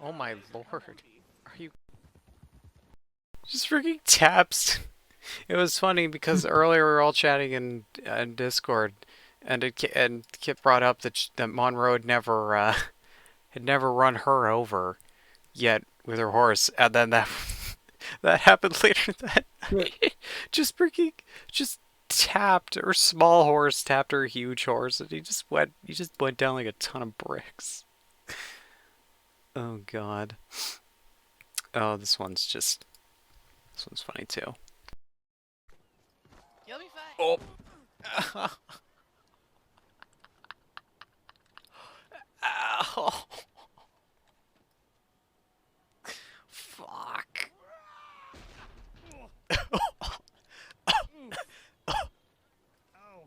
Oh my lord. Are you... Just freaking taps. It was funny because earlier we were all chatting in Discord, and Kit brought up that Monroe had never run her over yet with her horse, and then that that happened later that night. Just tapped her small horse, tapped her huge horse, and he just went down like a ton of bricks. Oh God. Oh, this one's funny too. You'll be fine. Oh. Ow. Fuck. Oh,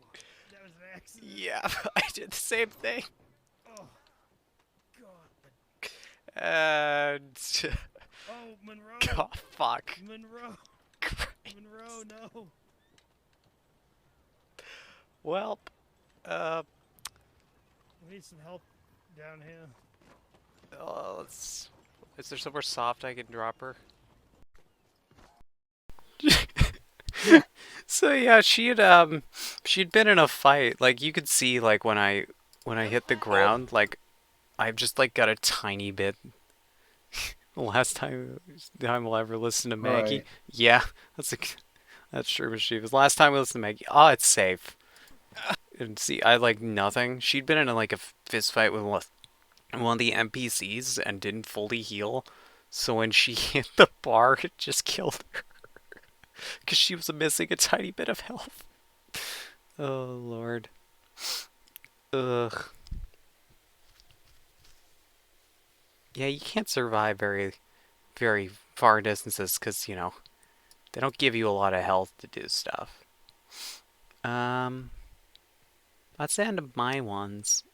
that was an accident. Yeah, I did the same thing. Oh, God. And Oh, Monroe. God, fuck. Monroe. Christ. Monroe, no. Well, We need some help down here. is there somewhere soft I can drop her? So yeah, she'd been in a fight. Like you could see, like when I hit the ground, like I've just like got a tiny bit. The last time we'll ever listen to Maggie. Right. Yeah, that's true, Mischievous. Last time we listened to Maggie, oh, it's safe. And see, I like nothing. She'd been in like a fist fight with one of the NPCs and didn't fully heal. So when she hit the bar, it just killed her because she was missing a tiny bit of health. Oh Lord. Ugh. Yeah, you can't survive very far distances because they don't give you a lot of health to do stuff. Um, that's the end of my ones.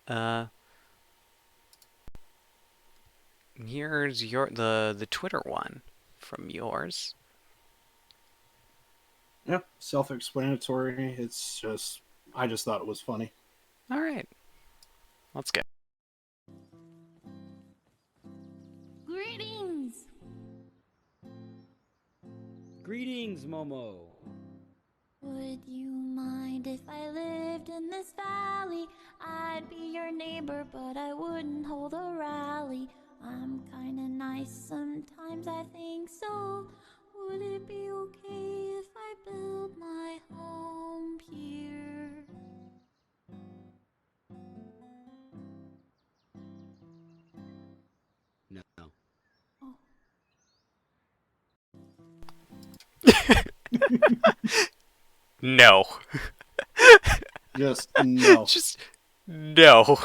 Here's the Twitter one from yours. Yeah, self-explanatory. I just thought it was funny. All right, let's go. Greetings! Greetings, Momo. Would you mind if I lived in this valley? I'd be your neighbor, but I wouldn't hold a rally. I'm kinda nice sometimes, I think so. Would it be okay if I build my home here? No. Oh. No. Just no. Just no.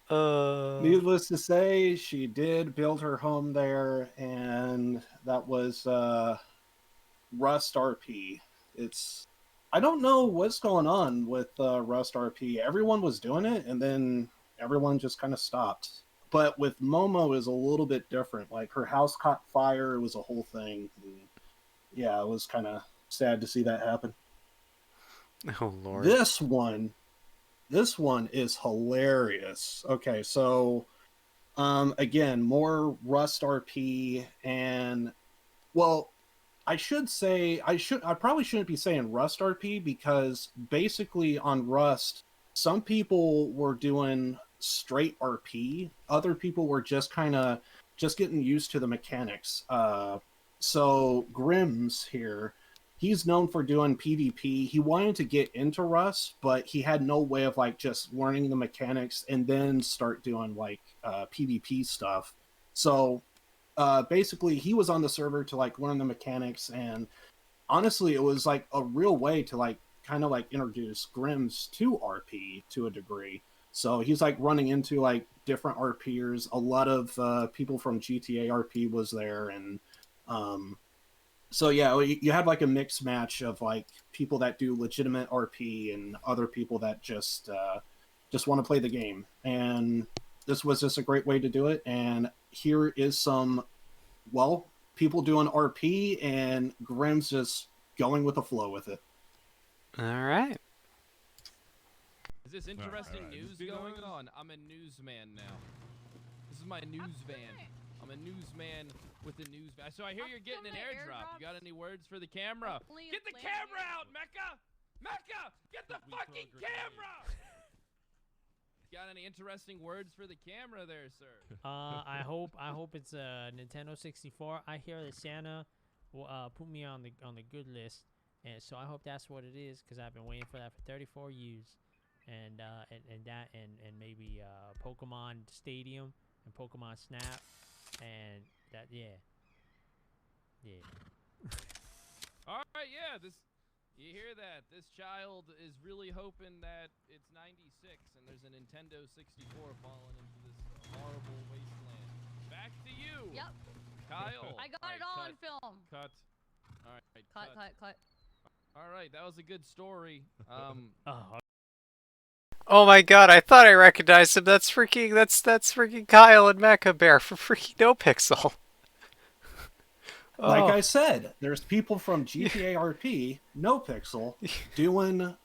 Needless to say, she did build her home there, and that was Rust RP. I don't know what's going on with Rust RP. Everyone was doing it, and then everyone just kind of stopped. But with Momo is a little bit different. Like her house caught fire, it was a whole thing. And yeah, it was kind of sad to see that happen. Oh Lord. This one is hilarious. Okay, so Again, more Rust RP, and well, I probably shouldn't be saying Rust RP, because basically on Rust, some people were doing straight RP, other people were just kind of just getting used to the mechanics. So Grimm's here, he's known for doing PvP. He wanted to get into Rust, but he had no way of like just learning the mechanics and then start doing like PvP stuff. So basically he was on the server to like learn the mechanics, and honestly it was like a real way to like kind of like introduce Grimm's to RP to a degree. So he's like running into like different RPers. A lot of people from GTA RP was there, and so yeah, you had like a mixed match of like people that do legitimate RP and other people that just want to play the game. And this was just a great way to do it. And here is some, well, people doing RP, and Grimm's just going with the flow with it. All right. Is this interesting Alright. news going on? I'm a newsman now. This is my news van. I'm a newsman with a news van. So I hear you're getting an airdrop. You got any words for the camera? Get the camera out, Mecca! Mecca! Get the fucking camera! Got any interesting words for the camera there, sir? I hope it's a Nintendo 64. I hear that Santa will put me on the good list, and so I hope that's what it is, because I've been waiting for that for 34 years, and maybe Pokemon Stadium and Pokemon Snap, and that yeah. All right, yeah, you hear that? This child is really hoping that it's 96 and there's a Nintendo 64 falling into this horrible wasteland. Back to you. Yep. Kyle. I got it all on film. Cut. All right. Cut. All right, that was a good story. Oh my god, I thought I recognized him. That's freaking Kyle and Mecha Bear from freaking No Pixel. Like I said, there's people from GTA RP, No Pixel, doing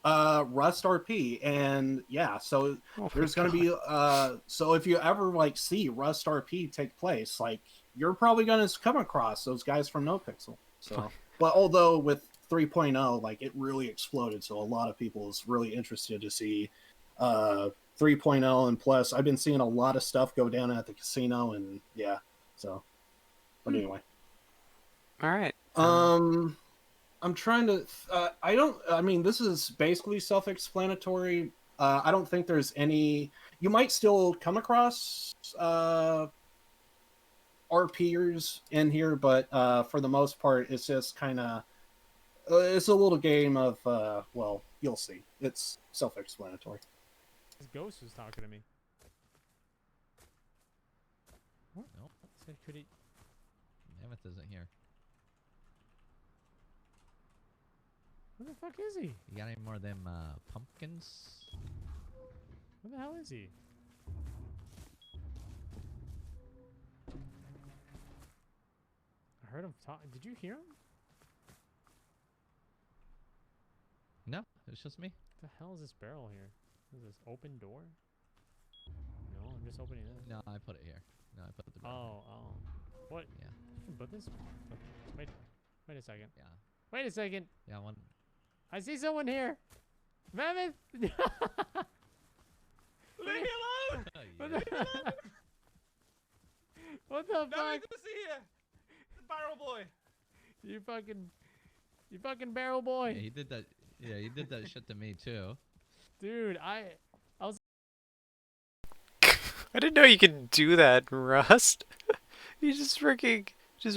Rust RP, and yeah, so there's gonna be so if you ever like see Rust RP take place, like you're probably gonna come across those guys from No Pixel. So, but although with 3.0, like it really exploded, so a lot of people is really interested to see 3.0, and plus I've been seeing a lot of stuff go down at the casino, and yeah, so. But anyway. All right. I'm trying to. I mean, this is basically self-explanatory. I don't think there's any. You might still come across RPers in here, but for the most part, it's just kind of. It's a little game of. Well, you'll see. It's self-explanatory. This ghost was talking to me. What? Nope. Said could he? Mammoth isn't here. Where the fuck is he? You got any more of them pumpkins? Where the hell is he? I heard him talk. Did you hear him? No, it's just me. What the hell is this barrel here? Is this open door? No, I'm just opening this. No, I put it here. No, I put the barrel Oh. What? Yeah. You can put this? Okay. Wait a second. Yeah. Wait a second. Yeah, one. I see someone here. Mammoth! Leave me alone! What the, what the fuck? Nothing to see here. Barrel boy. You fucking barrel boy. Yeah, he did that. Yeah, he did that shit to me too. Dude, I was. I didn't know you could do that, Rust. You just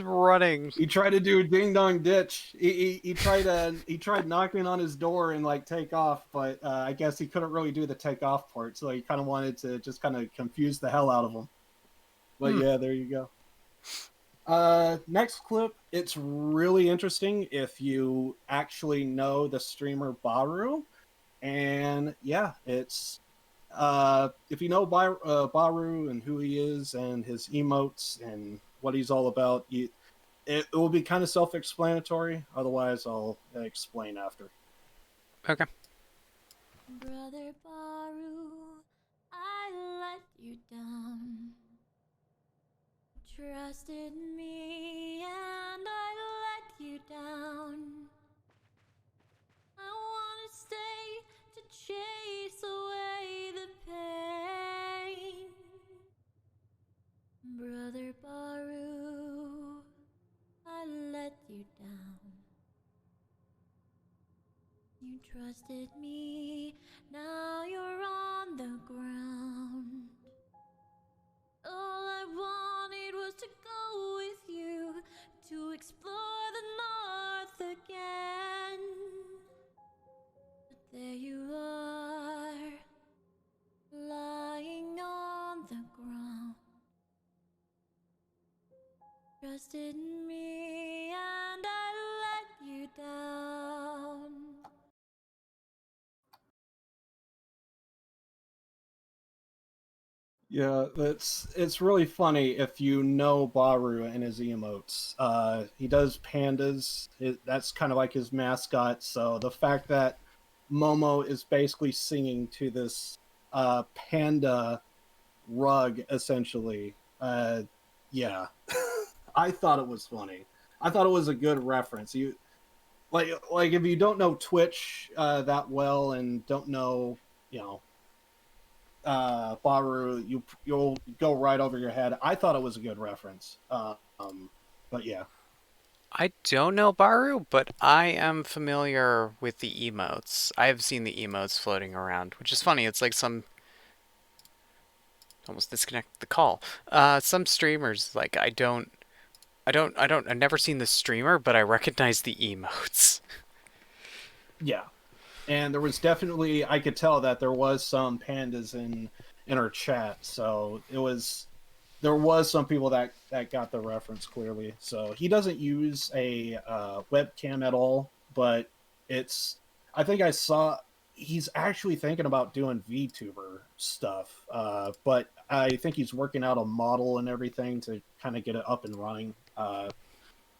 running. He tried to do ding dong ditch. He tried knocking on his door and like take off, but I guess he couldn't really do the take off part, so he kind of wanted to just kind of confuse the hell out of him. But yeah, there you go. Next clip, it's really interesting if you actually know the streamer Baru, and yeah, it's if you know Baru and who he is and his emotes and what he's all about, it will be kind of self-explanatory. Otherwise, I'll explain after. Okay. Brother Baru, I let you down. Trusted me and I let you down. I wanna stay to chase away the pain. Brother Baru, I let you down. You trusted me, now you're on the ground. All I wanted was to go with you, to explore the north again. But there you are, lying on the ground. Trusted me and I let you down. Yeah, it's really funny if you know Baru and his emotes. He does pandas. That's kind of like his mascot. So the fact that Momo is basically singing to this panda rug, essentially. Yeah, I thought it was funny. I thought it was a good reference. You like if you don't know Twitch that well and don't know, you know, Baru, you'll go right over your head. I thought it was a good reference. But yeah. I don't know Baru, but I am familiar with the emotes. I have seen the emotes floating around, which is funny. It's like some almost disconnect the call. Some streamers like I've never seen the streamer, but I recognize the emotes. Yeah. And there was definitely, I could tell that there was some pandas in our chat, so there was some people that got the reference clearly. So he doesn't use a webcam at all, but I think I saw he's actually thinking about doing VTuber stuff, but I think he's working out a model and everything to kind of get it up and running.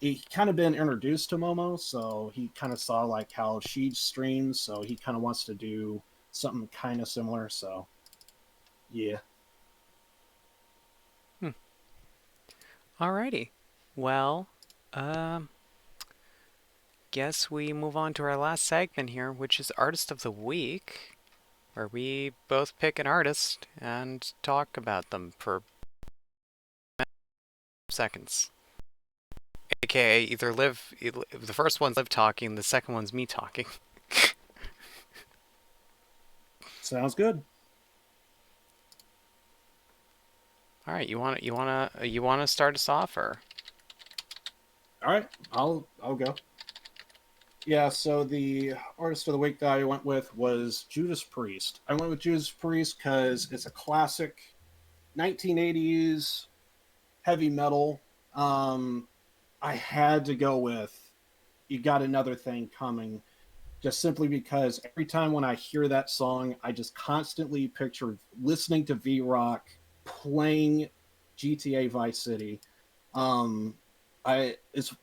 He kind of been introduced to Momo, so he kind of saw like how she streams, so he kind of wants to do something kind of similar. So, yeah. Alrighty. Well, guess we move on to our last segment here, which is Artist of the Week, where we both pick an artist and talk about them for seconds. AKA the first one's Liv talking, the second one's me talking. Sounds good. All right, you wanna start us off, or? All right, I'll go. Yeah, so the artist of the week that I went with was Judas Priest. I went with Judas Priest because it's a classic 1980s heavy metal. I had to go with You Got Another Thing Coming, just simply because every time when I hear that song, I just constantly picture listening to V-Rock playing GTA Vice City. It's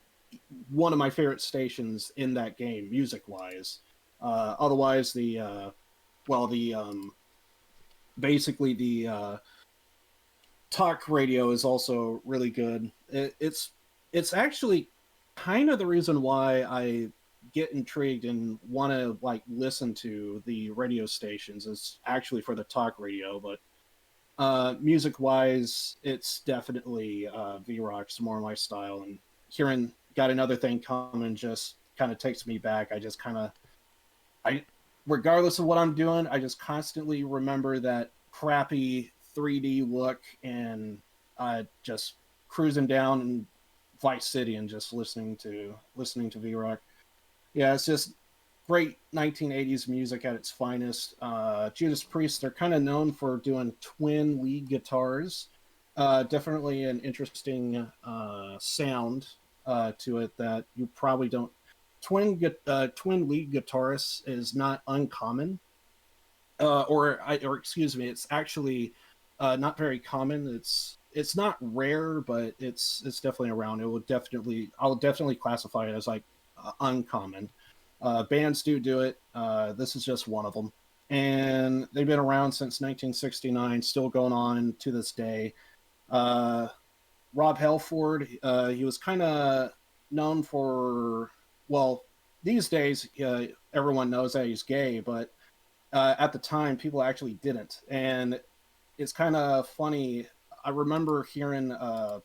one of my favorite stations in that game, music-wise. Otherwise, basically the talk radio is also really good. It's actually kind of the reason why I get intrigued and want to like listen to the radio stations is actually for the talk radio, but music wise it's definitely V-Rock's more my style, and hearing Got Another Thing Coming just kind of takes me back. I regardless of what I'm doing, I just constantly remember that crappy 3D look and just cruising down in Vice City and just listening to V-Rock. Yeah, it's just great 1980s music at its finest. Judas Priest, they're kind of known for doing twin lead guitars. Definitely an interesting sound to it that you probably don't. Twin lead guitarist is not uncommon, or excuse me, it's actually not very common. It's not rare, but it's definitely around. I'll definitely classify it as like uncommon. Bands do it. This is just one of them. and they've been around since 1969, still going on to this day. Uh, Rob Halford, he was kind of known for, well, these days everyone knows that he's gay, but at the time people actually didn't, and it's kind of funny. I remember hearing, I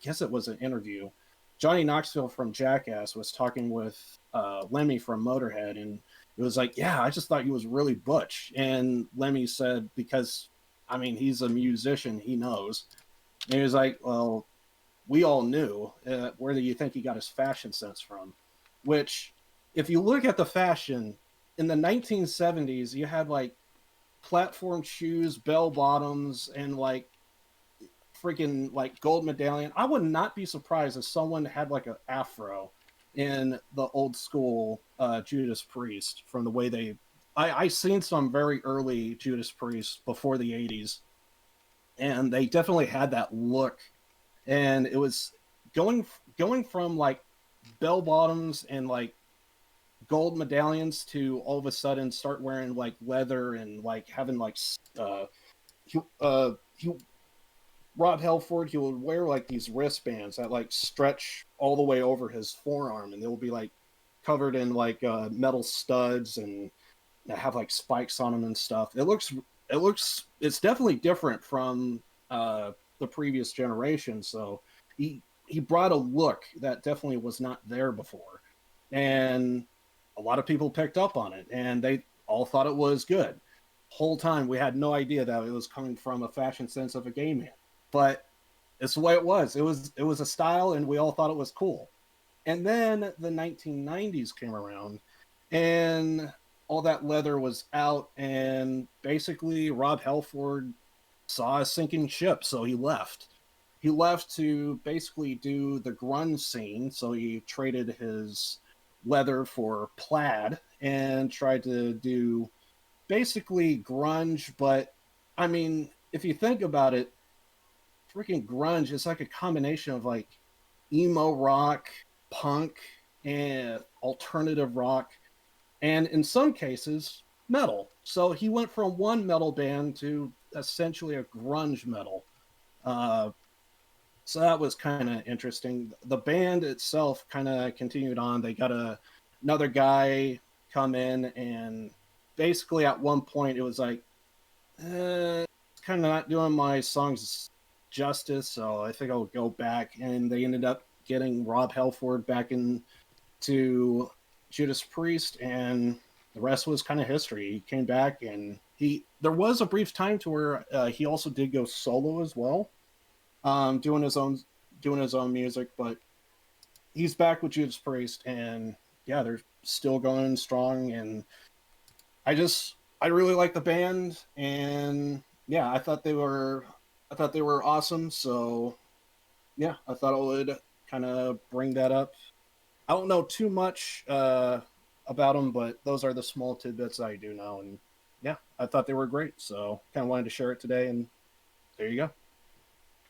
guess it was an interview. Johnny Knoxville from Jackass was talking with Lemmy from Motorhead, and it was like, yeah, I just thought he was really butch. And Lemmy said, because, I mean, he's a musician, he knows. And he was like, well, we all knew. Where do you think he got his fashion sense from? Which, if you look at the fashion, in the 1970s, you had like platform shoes, bell bottoms, and like freaking like gold medallion. I would not be surprised if someone had like an afro in the old school Judas Priest from the way they. I seen some very early Judas Priest before the 80s, and they definitely had that look, and it was going from like bell bottoms and like gold medallions to all of a sudden start wearing like leather and like having like he Rob Halford, he would wear like these wristbands that like stretch all the way over his forearm, and they'll be like covered in like metal studs and have like spikes on them and stuff. It's definitely different from the previous generation. So he brought a look that definitely was not there before, and a lot of people picked up on it, and they all thought it was good. Whole time we had no idea that it was coming from a fashion sense of a gay man, but it's the way it was. It was a style, and we all thought it was cool. And then the 1990s came around, and all that leather was out, and basically Rob Halford saw a sinking ship, so he left. He left to basically do the grunge scene, so he traded his leather for plaid and tried to do basically grunge, but I mean, if you think about it, freaking grunge is like a combination of like emo rock, punk, and alternative rock, and in some cases, metal. So he went from one metal band to essentially a grunge metal. Uh, so that was kind of interesting. The band itself kind of continued on. They got another guy come in, and basically at one point it was like, it's kind of not doing my songs justice, so I think I'll go back. And they ended up getting Rob Halford back into Judas Priest, and the rest was kind of history. He came back, and there was a brief time to where he also did go solo as well, doing his own music, but he's back with Judas Priest, and yeah, they're still going strong. And I really like the band, and yeah, I thought they were awesome. So yeah, I thought I would kind of bring that up. I don't know too much about them, but those are the small tidbits I do know. And yeah, I thought they were great, so kind of wanted to share it today. And there you go.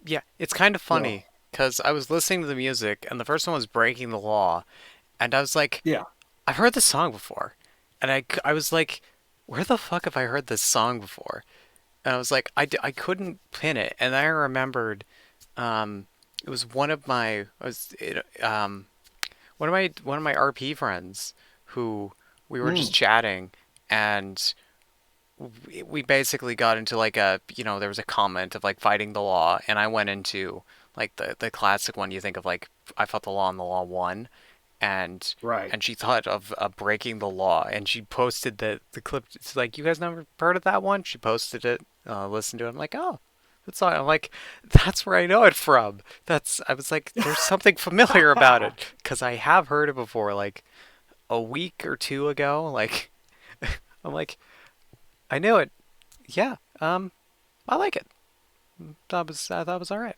Yeah, it's kind of So funny because I was listening to the music and the first one was Breaking the Law, and I was like, yeah, I've heard this song before. And I was like, where the fuck have I heard this song before? And I was like, I couldn't pin it. And I remembered, it was one of my RP friends who we were just chatting, and we basically got into like there was a comment of like fighting the law, and I went into like the classic one you think of, like I fought the law and the law won, and right. she thought of breaking the law, and she posted the clip. It's like, you guys never heard of that one? She posted it, listened to it. I'm like, oh, that's all. I'm like, that's where I know it from. I was like, there's something familiar about it because I have heard it before, like a week or two ago. Like, I'm like, I knew it. Yeah. I like it. I thought it was all right.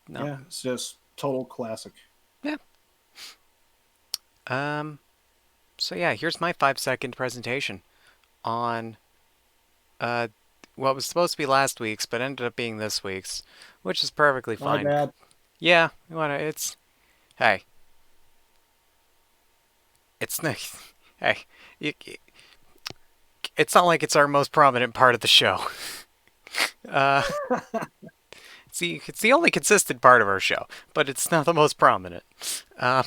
No. Yeah, it's just total classic. Yeah. So yeah, here's my 5-second presentation on what was supposed to be last week's, but ended up being this week's, which is perfectly My fine. bad. Yeah, hey, it's nice. Hey, it's not like it's our most prominent part of the show. Uh, it's the only consistent part of our show, but it's not the most prominent. Um,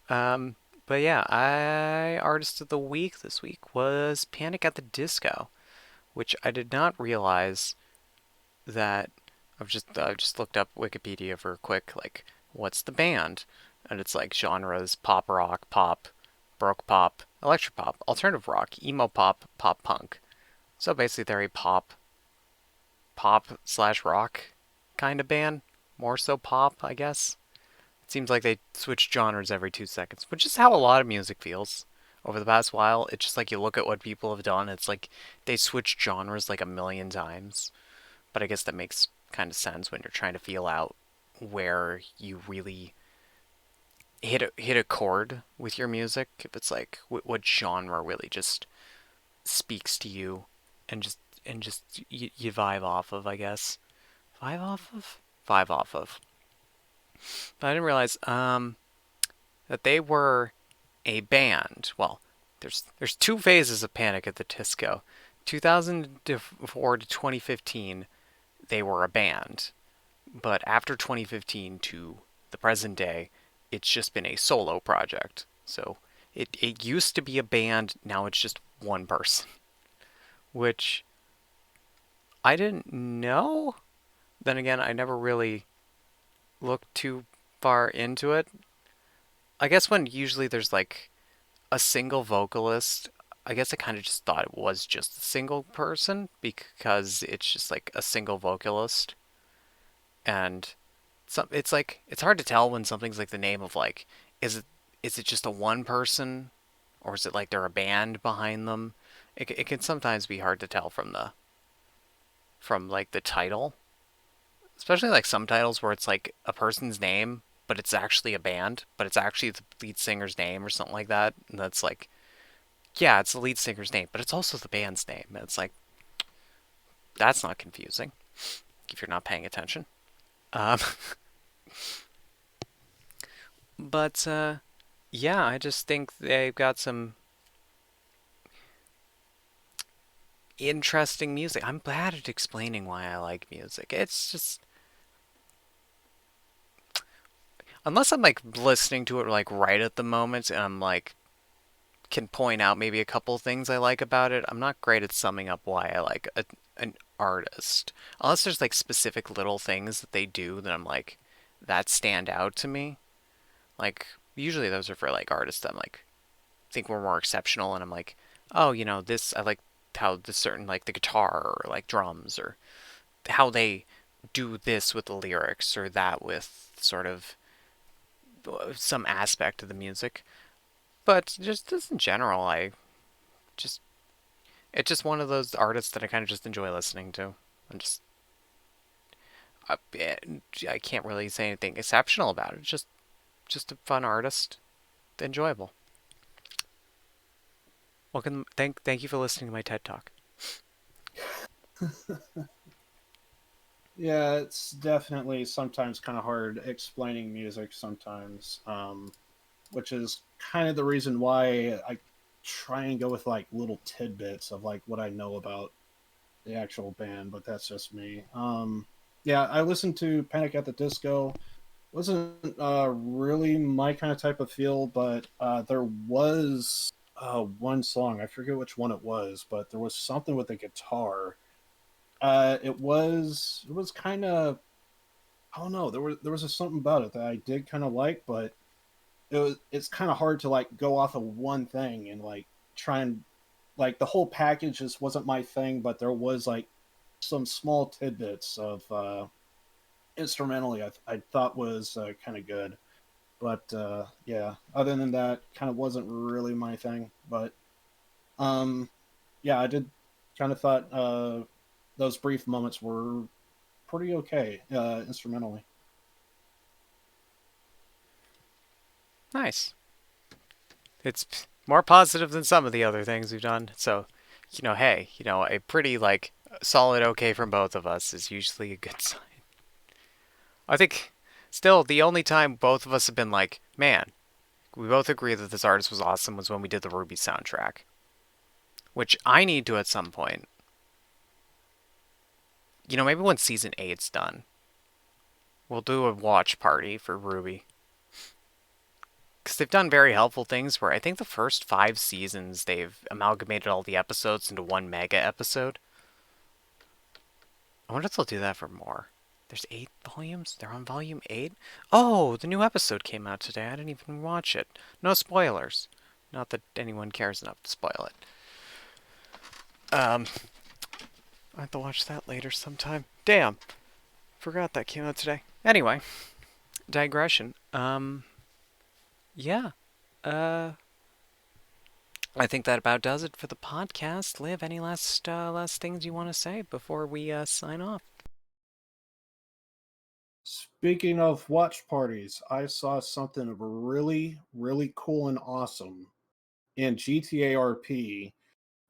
um, but yeah, artist of the week this week was Panic at the Disco, which I did not realize that I've just looked up Wikipedia for a quick like what's the band, and it's like genres: pop rock, pop, broke pop, electro pop, alternative rock, emo pop, pop punk. So basically, they're a pop slash rock kind of band, more so pop, I guess. It seems like they switch genres every 2 seconds, which is how a lot of music feels over the past while. It's just like you look at what people have done, it's like they switch genres like a million times. But I guess that makes kind of sense when you're trying to feel out where you really hit a chord with your music. If it's like what genre really just speaks to you, and just you vibe off of, I guess. Vibe off of? Vibe off of. But I didn't realize that they were a band. Well, there's two phases of Panic at the Disco. 2004 to 2015, they were a band. But after 2015 to the present day, it's just been a solo project. So it used to be a band, now it's just one person. Which I didn't know. Then again, I never really looked too far into it. I guess when usually there's like a single vocalist, I guess I kind of just thought it was just a single person because it's just like a single vocalist. And it's like it's hard to tell when something's like the name of like is it just a one person, or is it like they're a band behind them? It can sometimes be hard to tell from like the title, especially like some titles where it's like a person's name but it's actually a band, but it's actually the lead singer's name or something like that. And that's like, yeah, it's the lead singer's name, but it's also the band's name. And it's like, that's not confusing if you're not paying attention. Um, but yeah, I just think they've got some interesting music. I'm bad at explaining why I like music. It's just, unless I'm like listening to it like right at the moment and I'm like can point out maybe a couple things I like about it, I'm not great at summing up why I like an artist. Unless there's like specific little things that they do that I'm like that stand out to me. Like usually those are for like artists that I'm like think were more exceptional, and I'm like, oh, this I like how this certain like the guitar or like drums or how they do this with the lyrics or that with sort of some aspect of the music. But just in general, just it's just one of those artists that I kind of just enjoy listening to. I'm just I can't really say anything exceptional about it. It's just a fun artist, enjoyable. Welcome. Thank you for listening to my TED Talk. Yeah, it's definitely sometimes kind of hard explaining music sometimes, which is kind of the reason why I try and go with like little tidbits of like what I know about the actual band, but that's just me. Yeah, I listened to Panic at the Disco. Wasn't really my kind of type of feel, but there was one song. I forget which one it was, but there was something with the guitar. It was kind of, I don't know. There was just something about it that I did kind of like, but it's kind of hard to like go off of one thing and like try and like the whole package just wasn't my thing. But there was like some small tidbits of instrumentally I thought was kind of good. But yeah, other than that, kind of wasn't really my thing. But yeah, I did kind of thought those brief moments were pretty okay instrumentally. Nice. It's more positive than some of the other things we've done. So, hey, a pretty like solid okay from both of us is usually a good sign. I think still the only time both of us have been like, man, we both agree that this artist was awesome was when we did the Ruby soundtrack, which I need to at some point. You know, maybe when season 8's done, we'll do a watch party for Ruby. Because they've done very helpful things where I think the first 5 seasons they've amalgamated all the episodes into one mega episode. I wonder if they'll do that for more. There's 8 volumes? They're on volume 8? Oh, the new episode came out today. I didn't even watch it. No spoilers. Not that anyone cares enough to spoil it. I have to watch that later sometime. Damn. Forgot that came out today. Anyway, digression. Yeah. I think that about does it for the podcast. Liv, any last things you want to say before we sign off? Speaking of watch parties, I saw something really, really cool and awesome in GTA RP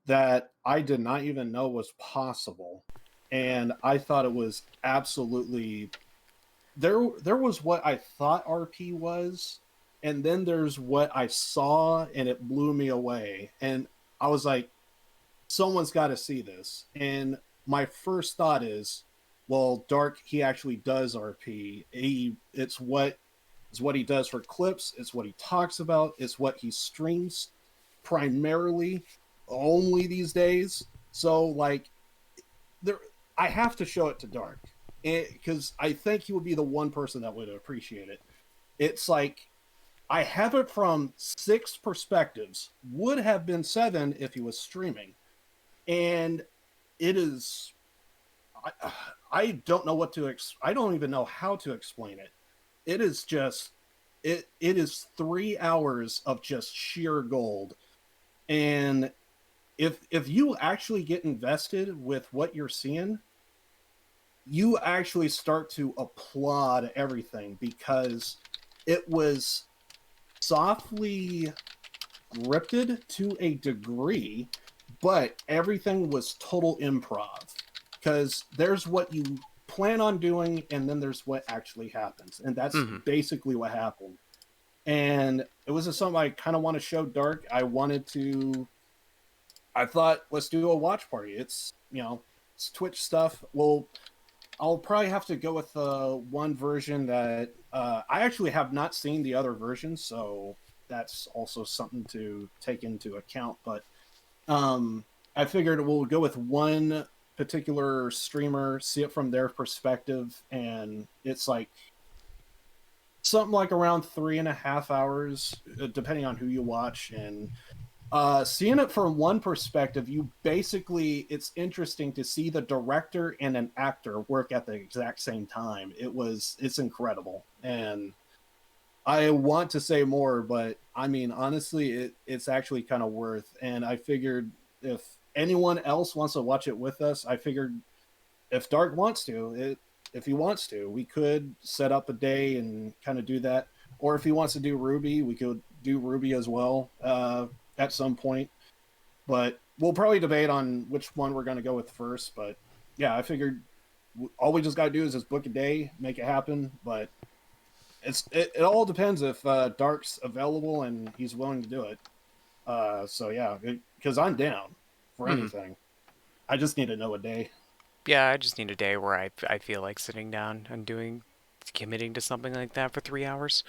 that I did not even know was possible. And I thought it was absolutely there was what I thought RP was, and then there's what I saw and it blew me away. And I was like, someone's got to see this. And my first thought is, well, Dark, he actually does RP. It's what he does for clips. It's what he talks about. It's what he streams primarily, only these days. So like, there, I have to show it to Dark because I think he would be the one person that would appreciate it. It's like I have it from 6 perspectives. Would have been 7 if he was streaming, and it is. I don't know what to. I don't even know how to explain it. It is just. It is 3 hours of just sheer gold, and if you actually get invested with what you're seeing, you actually start to applaud everything because it was softly scripted to a degree, but everything was total improv because there's what you plan on doing and then there's what actually happens, and that's basically what happened. And it was just something I kind of want to show Dark. I thought, let's do a watch party. It's, it's Twitch stuff. Well, I'll probably have to go with one version that I actually have not seen the other versions, so that's also something to take into account. But I figured we'll go with one particular streamer, see it from their perspective, and it's like something like around 3.5 hours, depending on who you watch. And seeing it from one perspective, it's interesting to see the director and an actor work at the exact same time. It's incredible. And I want to say more, but I mean, honestly, it's actually kind of worth. And I figured if anyone else wants to watch it with us, I figured if Dark wants to, if he wants to, we could set up a day and kind of do that. Or if he wants to do Ruby, we could do Ruby as well at some point. But we'll probably debate on which one we're going to go with first. But yeah, I figured all we just got to do is just book a day, make it happen. But it all depends if Dark's available and he's willing to do it. So yeah, because I'm down for anything. I just need to know a day. Yeah, I just need a day where I feel like sitting down and committing to something like that for 3 hours.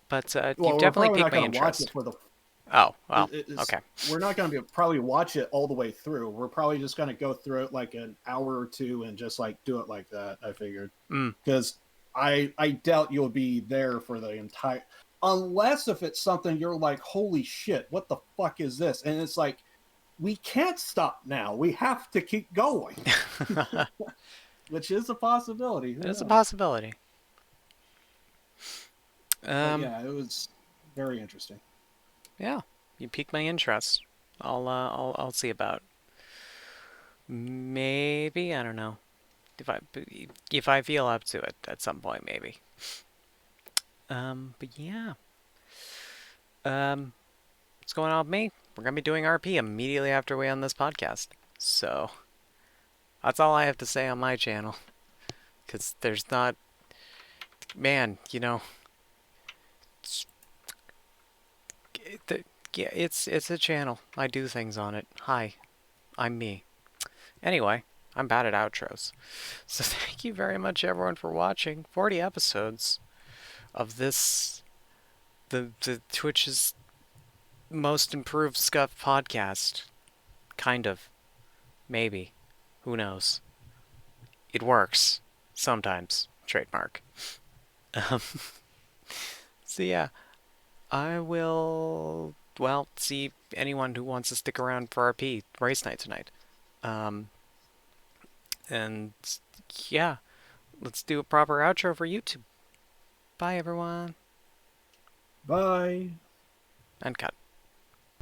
But you've definitely piqued my interest. Oh, well, okay. We're not going to probably watch it all the way through. We're probably just going to go through it like an hour or two and just like do it like that, I figured. Because I doubt you'll be there for the entire... Unless if it's something you're like, holy shit, what the fuck is this? And it's like, we can't stop now. We have to keep going. Which is a possibility. It is a possibility. Yeah, it was very interesting. Yeah, you piqued my interest. I'll see about. Maybe, I don't know. If I feel up to it at some point, maybe. But yeah. What's going on with me? We're gonna be doing RP immediately after we end this podcast. So that's all I have to say on my channel. Cause there's not, man, Yeah, it's a channel. I do things on it. Hi, I'm me. Anyway, I'm bad at outros. So thank you very much, everyone, for watching. 40 episodes of this, the Twitch's most improved scuff podcast. Kind of. Maybe. Who knows? It works. Sometimes. Trademark. Um, so yeah, I will, well, see anyone who wants to stick around for RP race night tonight. And yeah, let's do a proper outro for YouTube. Bye, everyone. Bye. And cut.